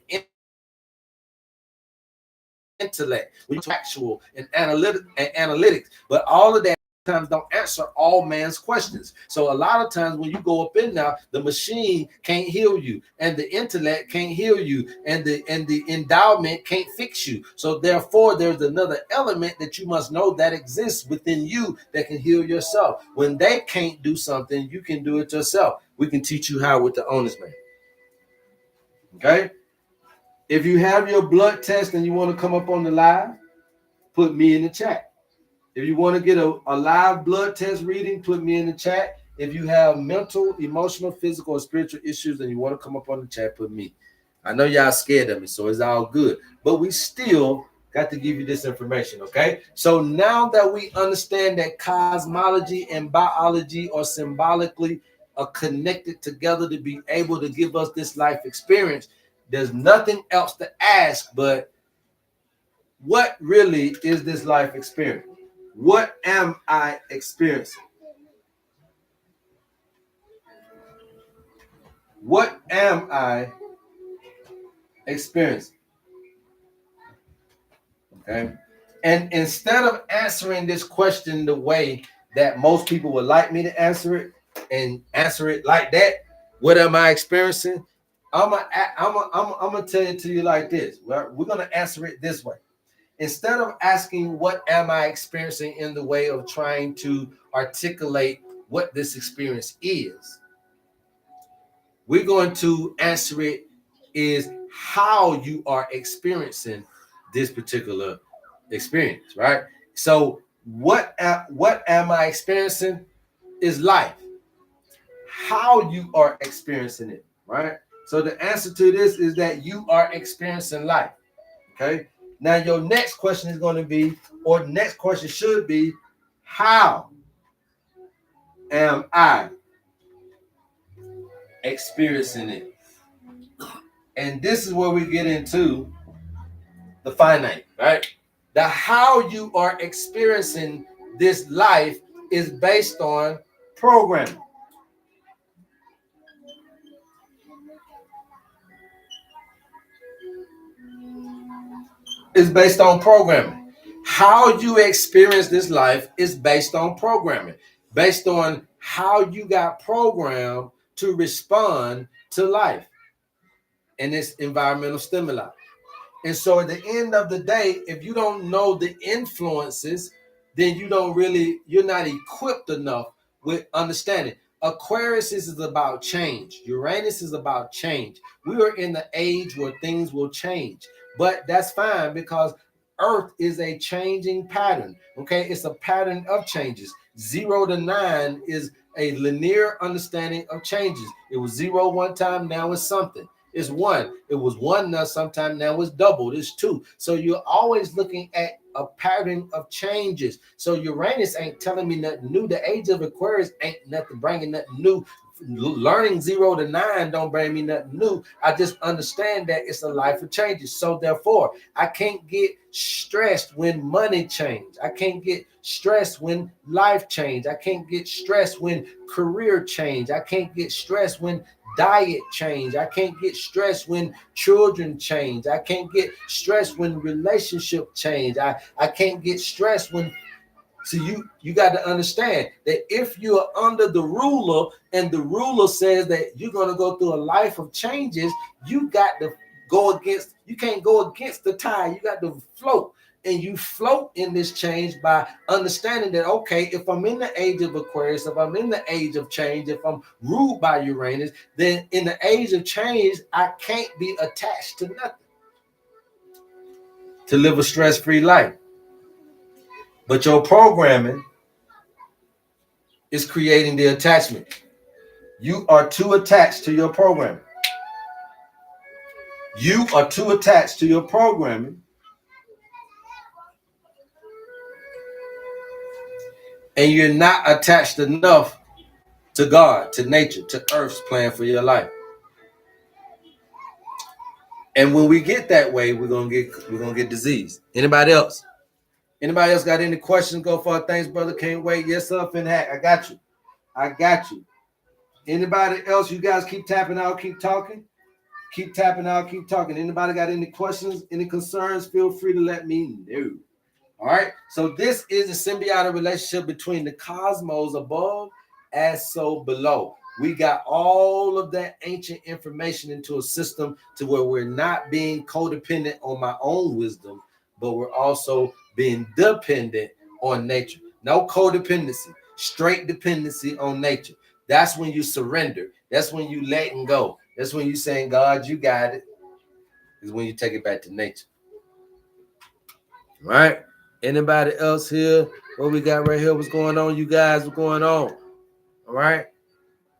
intellect, actual and analytics, but all of that times don't answer all man's questions. So a lot of times when you go up in now, the machine can't heal you, and the intellect can't heal you, and the endowment can't fix you. So therefore, there's another element that you must know that exists within you that can heal yourself. When they can't do something, you can do it yourself. We can teach you how with the owner's manual. Okay. If you have your blood test and you want to come up on the live, put me in the chat. If you want to get a live blood test reading, put me in the chat. If you have mental, emotional, physical, or spiritual issues and you want to come up on the chat, put me. I know y'all scared of me, so it's all good. But we still got to give you this information, okay? So now that we understand that cosmology and biology are symbolically are connected together to be able to give us this life experience, there's nothing else to ask but what really is this life experience? What am I experiencing? What am I experiencing? Okay. And instead of answering this question the way that most people would like me to answer it and answer it like that, what am I experiencing? I'm gonna tell it to you like this. We're gonna answer it this way. Instead of asking what am I experiencing in the way of trying to articulate what this experience is, we're going to answer it is how you are experiencing this particular experience, right? So what am I experiencing is life. How you are experiencing it, right? So the answer to this is that you are experiencing life. Okay. Now your next question is going to be, or the next question should be, how am I experiencing it? And this is where we get into the finite, right? The how you are experiencing this life is based on programming. It's based on programming. How you experience this life is based on programming, based on how you got programmed to respond to life and its environmental stimuli. And so at the end of the day, if you don't know the influences, then you're not equipped enough with understanding. Aquarius is about change. Uranus is about change. We are in the age where things will change, but that's fine because Earth is a changing pattern. Okay, it's a pattern of changes. 0 to 9 is a linear understanding of changes. It was zero one time, now it's something. It's one. It was one now, sometime now it's doubled. It's two. So you're always looking at a pattern of changes. So Uranus ain't telling me nothing new. The age of Aquarius ain't nothing bringing nothing new. Learning 0 to 9 don't bring me nothing new. I just understand that it's a life of changes. So therefore, I can't get stressed when money change. I can't get stressed when life change. I can't get stressed when career change. I can't get stressed when diet change. I can't get stressed when children change. I can't get stressed when relationship change. I can't get stressed when. So you got to understand that if you are under the ruler and the ruler says that you're going to go through a life of changes, you got to go against. You can't go against the tide. You got to float. And you float in this change by understanding that, okay, if I'm in the age of Aquarius, if I'm in the age of change, if I'm ruled by Uranus, then in the age of change, I can't be attached to nothing to live a stress-free life. But your programming is creating the attachment. You are too attached to your programming. You are too attached to your programming. And you're not attached enough to God, to nature, to Earth's plan for your life. And when we get that way, we're gonna get disease. Anybody else? Anybody else got any questions? Go for it. Thanks, brother. Can't wait. Yes, sir. Hack. I got you. I got you. Anybody else? You guys keep tapping out. Keep talking. Keep tapping out. Keep talking. Anybody got any questions? Any concerns? Feel free to let me know. All right. So this is a symbiotic relationship between the cosmos above as so below. We got all of that ancient information into a system to where we're not being codependent on my own wisdom, but we're also being dependent on nature. No codependency, straight dependency on nature. That's when you surrender. That's when you letting go. That's when you saying, God, you got it. Is when you take it back to nature. All right. Anybody else here? What we got right here? What's going on, you guys? What's going on? All All right.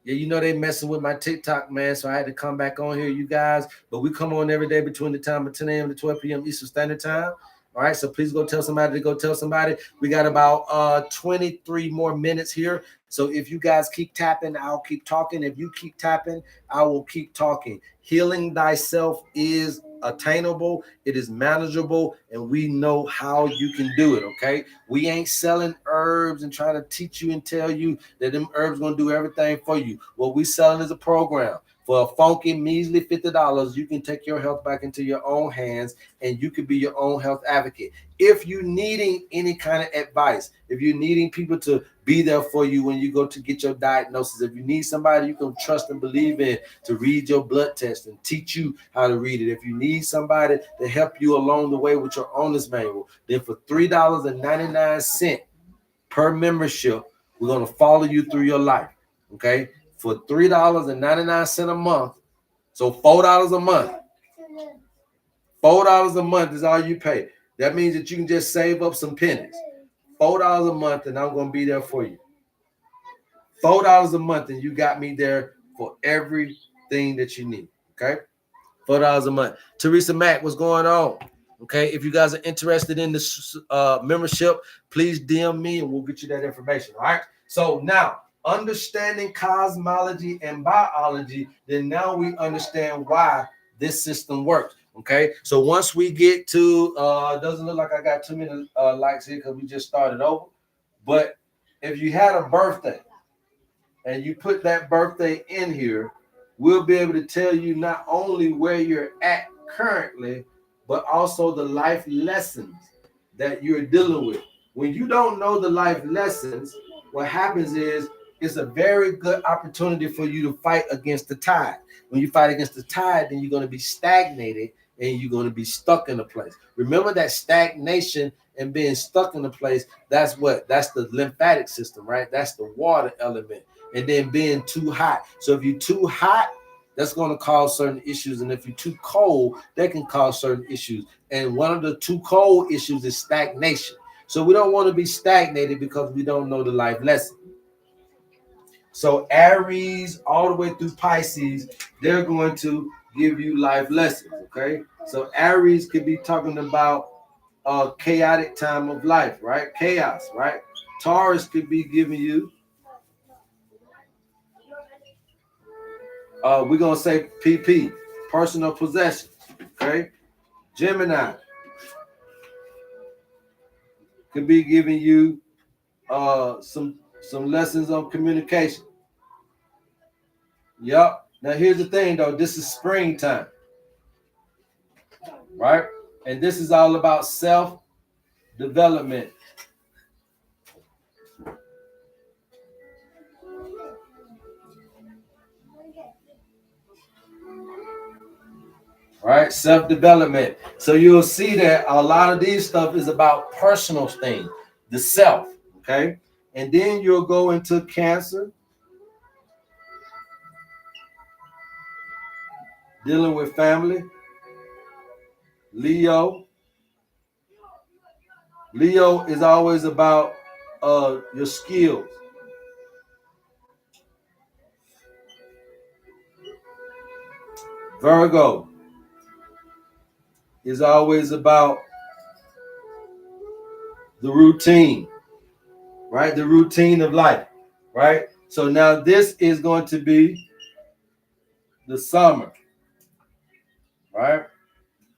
Yeah, you know they messing with my TikTok, man. So I had to come back on here, you guys. But we come on every day between the time of 10 a.m. to 12 p.m. Eastern Standard Time. All right, so please go tell somebody to go tell somebody. We got about 23 more minutes here. So if you guys keep tapping, I'll keep talking. If you keep tapping, I will keep talking. Healing thyself is attainable, it is manageable, and we know how you can do it. Okay, we ain't selling herbs and trying to teach you and tell you that them herbs gonna do everything for you. What we selling is a program. For a funky measly $50, you can take your health back into your own hands, and you can be your own health advocate. If you're needing any kind of advice, if you're needing people to be there for you when you go to get your diagnosis, if you need somebody you can trust and believe in to read your blood test and teach you how to read it, if you need somebody to help you along the way with your owner's manual, then for $3.99 per membership, we're going to follow you through your life. Okay, for $3.99 a month, so $4 a month. $4 a month is all you pay. That means that you can just save up some pennies. $4 a month, and I'm going to be there for you. $4 a month, and you got me there for everything that you need. Okay, $4 a month. Teresa Mack, what's going on? Okay, if you guys are interested in this membership, please DM me and we'll get you that information. All right. So now, understanding cosmology and biology, then now we understand why this system works. Okay. So once we get to, doesn't look like I got too many likes here because we just started over. But if you had a birthday and you put that birthday in here, we'll be able to tell you not only where you're at currently, but also the life lessons that you're dealing with. When you don't know the life lessons, what happens is it's a very good opportunity for you to fight against the tide. When you fight against the tide, then you're going to be stagnated and you're going to be stuck in a place. Remember that stagnation and being stuck in a place, that's the lymphatic system, right? That's the water element. And then being too hot. So if you're too hot, that's going to cause certain issues. And if you're too cold, that can cause certain issues. And one of the too cold issues is stagnation. So we don't want to be stagnated because we don't know the life lesson. So Aries all the way through Pisces, they're going to give you life lessons, okay? So Aries could be talking about a chaotic time of life, right? Chaos, right? Taurus could be giving you, we're going to say PP, personal possession, okay? Gemini could be giving you some lessons on communication. Yep. Now here's the thing though, this is springtime, right? And this is all about self-development. Right? Self-development. So you'll see that a lot of these stuff is about personal things, the self, okay? And then you'll go into Cancer, dealing with family. Leo is always about your skills. Virgo is always about the routine, right? The routine of life, right? So now this is going to be the summer, right?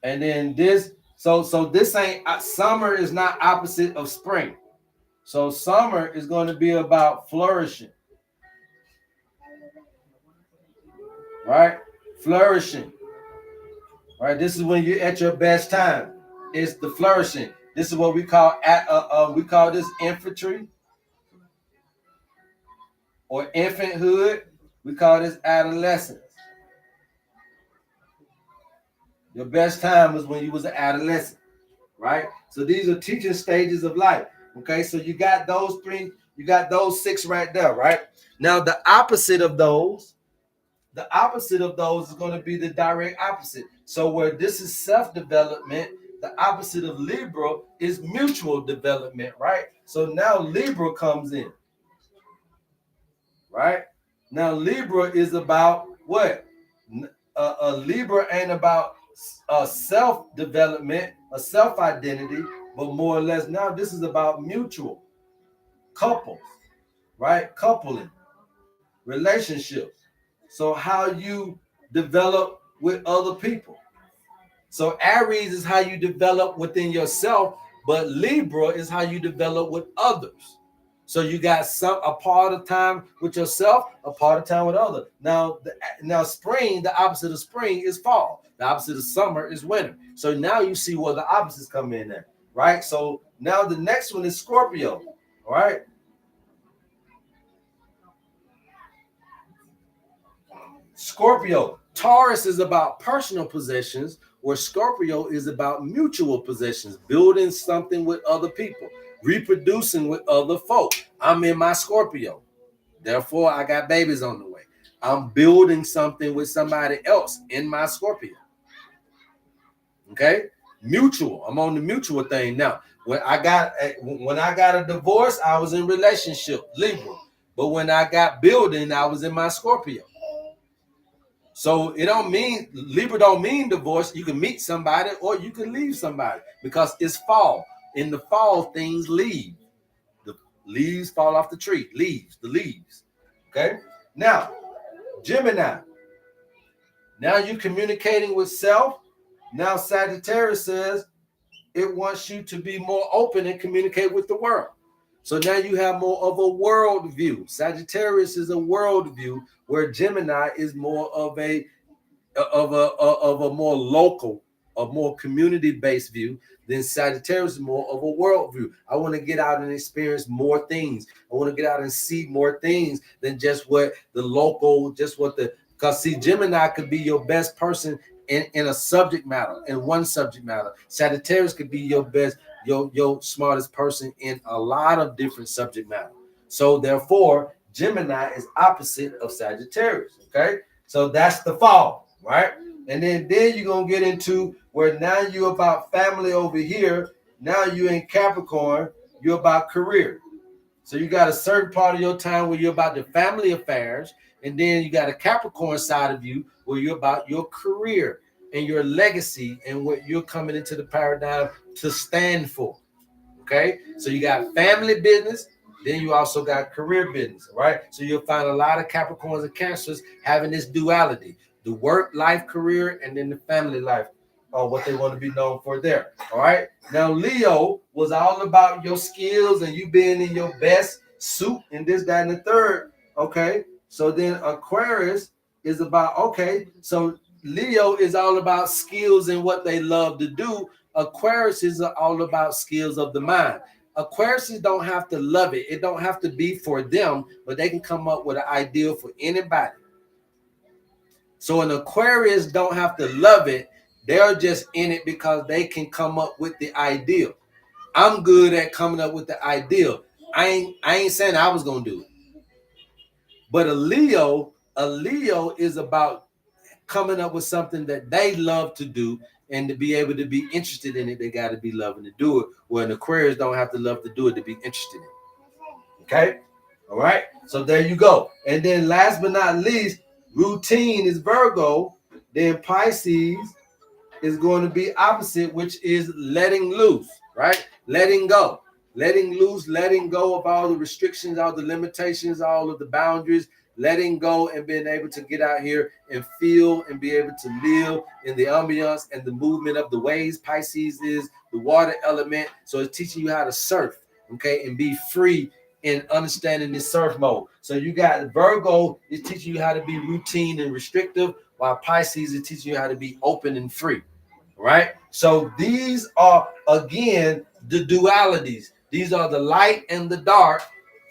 And then this, so this ain't, summer is not opposite of spring. So summer is going to be about flourishing, right? Flourishing, right? This is when you're at your best time. It's the flourishing. This is what we call we call this infantry or infanthood. We call this adolescence. Your best time was when you was an adolescent, right? So these are teaching stages of life. Okay, so you got those three, you got those six right there, right? Now the opposite of those is going to be the direct opposite. So where this is self-development, the opposite of Libra is mutual development, right? So now Libra comes in, right? Now Libra is about what? A Libra ain't about self-development, a self-identity, but more or less now this is about mutual couples, right? Coupling, relationships. So how you develop with other people. So Aries is how you develop within yourself, but Libra is how you develop with others. So you got a part of time with yourself, a part of time with others. Now spring, the opposite of spring is fall. The opposite of summer is winter. So now you see where the opposites come in there, right? So now the next one is Scorpio, all right? Scorpio. Taurus is about personal possessions, where Scorpio is about mutual possessions, building something with other people, reproducing with other folk. I'm in my Scorpio. Therefore, I got babies on the way. I'm building something with somebody else in my Scorpio. Okay? Mutual. I'm on the mutual thing now. When I got a divorce, I was in relationship, Libra. But when I got building, I was in my Scorpio. So it don't mean Libra don't mean divorce. You can meet somebody or you can leave somebody because it's fall. In the fall, things leave. The leaves fall off the tree. The leaves. Okay. Now, Gemini. Now you're communicating with self. Now Sagittarius says it wants you to be more open and communicate with the world. So now you have more of a world view. Sagittarius is a world view, where Gemini is more of a more local, a more community-based view. Then Sagittarius is more of a world view. I want to get out and experience more things. I want to get out and see more things than just what the local, because see, Gemini could be your best person in a subject matter, in one subject matter. Sagittarius could be your best, your smartest person in a lot of different subject matter. So therefore, Gemini is opposite of Sagittarius. Okay, so that's the fall, right? And then you're gonna get into where now you're about family over here. Now you're in Capricorn. You're about career. So you got a certain part of your time where you're about the family affairs, and then you got a Capricorn side of you where you're about your career and your legacy and what you're coming into the paradigm to stand for. Okay, so you got family business, then you also got career business, right? So you'll find a lot of Capricorns and Cancers having this duality: the work life, career, and then the family life, or what they want to be known for there. All right. Now Leo was all about your skills and you being in your best suit and this, that, and the third. Okay. So then Aquarius is about, okay, so Leo is all about skills and what they love to do. Aquarius is all about skills of the mind. Aquarius don't have to love it. It don't have to be for them, but they can come up with an ideal for anybody. So an Aquarius don't have to love it. They're just in it because they can come up with the ideal. I'm good at coming up with the ideal. I ain't saying I was gonna do it. But a Leo is about coming up with something that they love to do, and to be able to be interested in it, they got to be loving to do it. Where an Aquarius don't have to love to do it to be interested in it. Okay, all right. So there you go. And then last but not least, routine is Virgo. Then Pisces is going to be opposite, which is letting loose, right? Letting go, letting loose, letting go of all the restrictions, all the limitations, all of the boundaries, letting go and being able to get out here and feel and be able to live in the ambiance and the movement of the waves. Pisces is the water element, so it's teaching you how to surf, okay, and be free in understanding this surf mode. So you got Virgo is teaching you how to be routine and restrictive, while Pisces is teaching you how to be open and free, right? So these are, again, the dualities. These are the light and the dark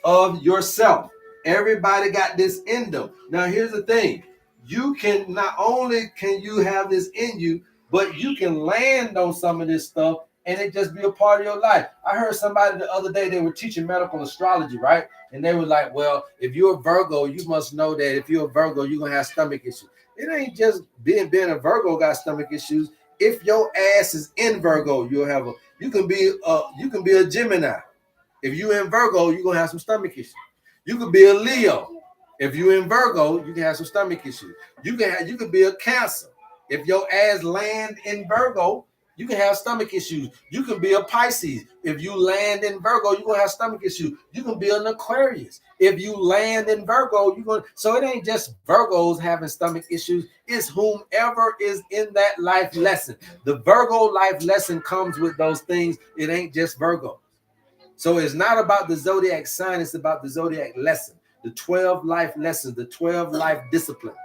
of yourself. Everybody got this in them. Now, here's the thing. You can, not only can you have this in you, but you can land on some of this stuff and it just be a part of your life. I heard somebody the other day, they were teaching medical astrology, right? And they were like, well, if you're a Virgo, you must know that if you're a Virgo, you're going to have stomach issues. It ain't just being a Virgo got stomach issues. If your ass is in Virgo, you can be a Gemini. If you're in Virgo, you're going to have some stomach issues. You could be a Leo. If you're in Virgo, you can have some stomach issues. You could be a Cancer. If your ass land in Virgo, you can have stomach issues. You can be a Pisces. If you land in Virgo, you're gonna have stomach issues. You can be an Aquarius. If you land in Virgo, you're gonna. So it ain't just Virgos having stomach issues. It's whomever is in that life lesson. The Virgo life lesson comes with those things. It ain't just Virgo. So it's not about the zodiac sign. It's about the zodiac lesson. The 12 life lessons. The 12 life disciplines.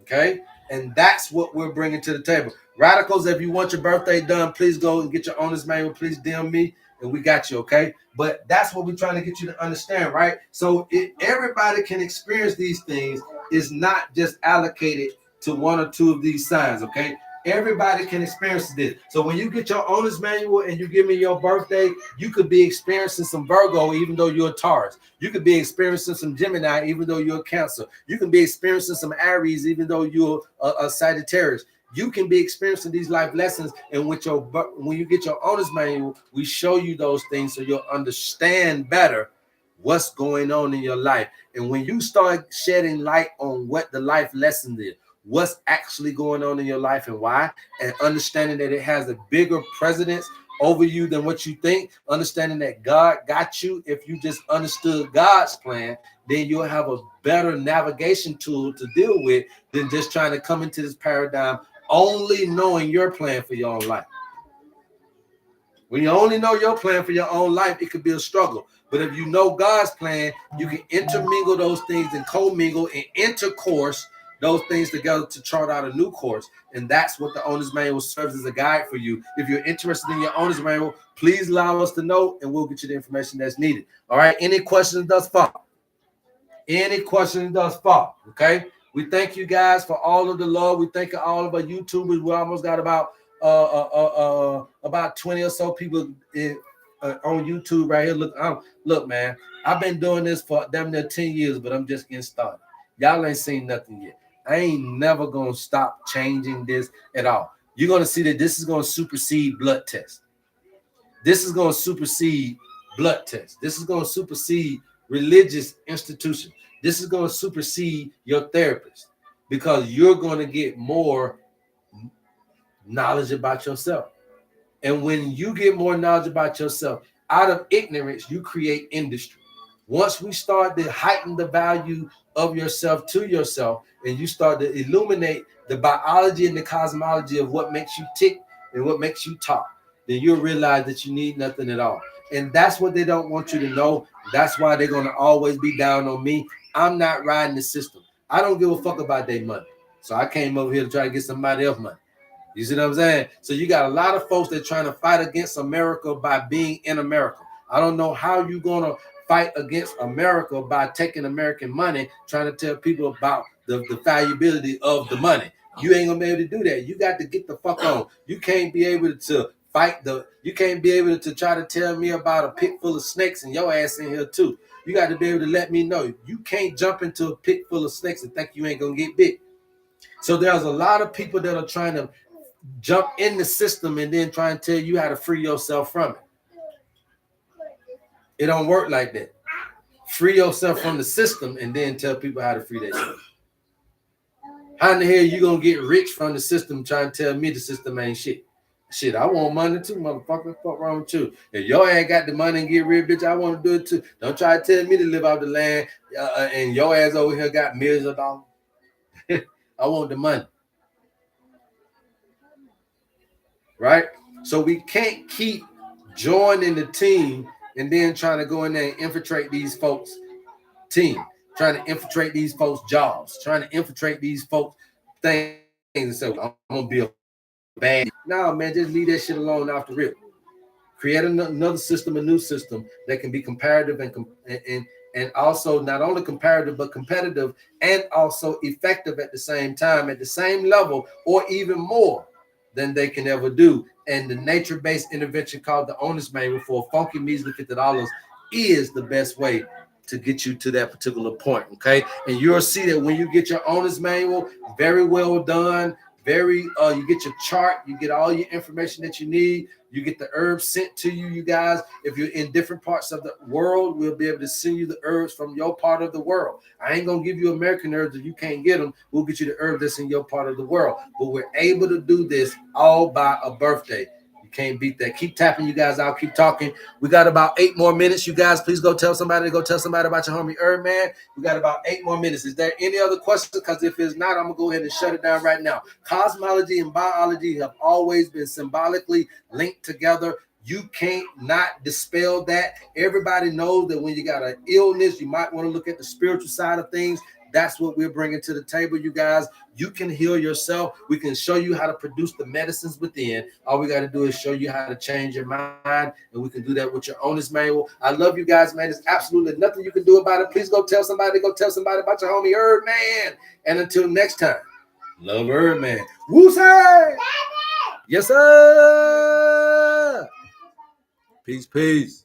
Okay, and that's what we're bringing to the table. Radicals, if you want your birthday done, please go and get your owner's manual. Please DM me, and we got you, okay? But that's what we're trying to get you to understand, right? So everybody can experience these things. It's not just allocated to one or two of these signs, okay? Everybody can experience this. So when you get your owner's manual and you give me your birthday, you could be experiencing some Virgo even though you're a Taurus. You could be experiencing some Gemini even though you're a Cancer. You can be experiencing some Aries even though you're a Sagittarius. You can be experiencing these life lessons, and when you get your owner's manual, we show you those things so you'll understand better what's going on in your life. And when you start shedding light on what the life lesson is, what's actually going on in your life and why, and understanding that it has a bigger precedence over you than what you think, understanding that God got you. If you just understood God's plan, then you'll have a better navigation tool to deal with than just trying to come into this paradigm only knowing your plan for your own life. When you only know your plan for your own life, it could be a struggle. But if you know God's plan, you can intermingle those things and commingle and intercourse those things together to chart out a new course. And that's what the owner's manual serves as a guide for you. If you're interested in your owner's manual, please allow us to know and we'll get you the information that's needed. All right. Any questions thus far? Any questions thus far? Okay. We thank you guys for all of the love. We thank all of our YouTubers. We almost got about 20 or so people on YouTube right here. Look, man, I've been doing this for damn near 10 years, but I'm just getting started. Y'all ain't seen nothing yet. I ain't never gonna stop changing this at all. You're gonna see that this is gonna supersede blood tests. This is gonna supersede blood tests. This is gonna supersede religious institutions. This is gonna supersede your therapist because you're gonna get more knowledge about yourself. And when you get more knowledge about yourself, out of ignorance, you create industry. Once we start to heighten the value of yourself to yourself, and you start to illuminate the biology and the cosmology of what makes you tick and what makes you talk, then you'll realize that you need nothing at all. And that's what they don't want you to know. That's why they're going to always be down on me. I'm not riding the system. I don't give a fuck about their money. So I came over here to try to get somebody else money. You see what I'm saying? So you got a lot of folks that are trying to fight against America by being in America. I don't know how you're going to fight against America by taking American money, trying to tell people about the valuability of the money. You ain't going to be able to do that. You got to get the fuck on. You can't be able to you can't be able to try to tell me about a pit full of snakes and your ass in here too. You got to be able to let me know. You can't jump into a pit full of snakes and think you ain't going to get bit. So there's a lot of people that are trying to jump in the system and then try and tell you how to free yourself from it. It don't work like that. Free yourself from the system and then tell people how to free themselves. How in the hell you gonna get rich from the system trying to tell me the system ain't shit? Shit, I want money too, motherfucker. Fuck wrong with you? If your ass got the money and get rich, bitch, I want to do it too. Don't try to tell me to live off the land and your ass over here got millions of dollars. I want the money. Right? So we can't keep joining the team and then trying to go in there and infiltrate these folks' team, trying to infiltrate these folks' jobs, trying to infiltrate these folks' things. And so I'm gonna be a bad. No, man, just leave that shit alone off the rip. Create another system, a new system that can be comparative and also not only comparative but competitive and also effective at the same time, at the same level, or even more than they can ever do. And the nature-based intervention called the owner's manual for a funky measly $50 is the best way to get you to that particular point. Okay, and you'll see that when you get your owner's manual, very well done, You get your chart, you get all your information that you need. You get the herbs sent to you, you guys. If you're in different parts of the world, we'll be able to send you the herbs from your part of the world. I ain't gonna give you American herbs if you can't get them. We'll get you the herb that's in your part of the world. But we're able to do this all by a birthday. You can't beat that. Keep tapping, you guys. I'll keep talking. We got about 8 more minutes, you guys. Please go tell somebody. Go tell somebody about your homie HerbMan. We got about 8 more minutes. Is there any other questions? Because if it's not, I'm gonna go ahead and shut it down right now. Cosmology and biology have always been symbolically linked together. You can't not dispel that. Everybody knows that when you got an illness, you might want to look at the spiritual side of things. That's what we're bringing to the table, you guys. You can heal yourself. We can show you how to produce the medicines within. All we got to do is show you how to change your mind, and we can do that with your owner's manual. I love you guys, man. There's absolutely nothing you can do about it. Please go tell somebody. Go tell somebody about your homie HerbMan. And until next time, love HerbMan. Woo-say! Yes, sir! Peace, peace.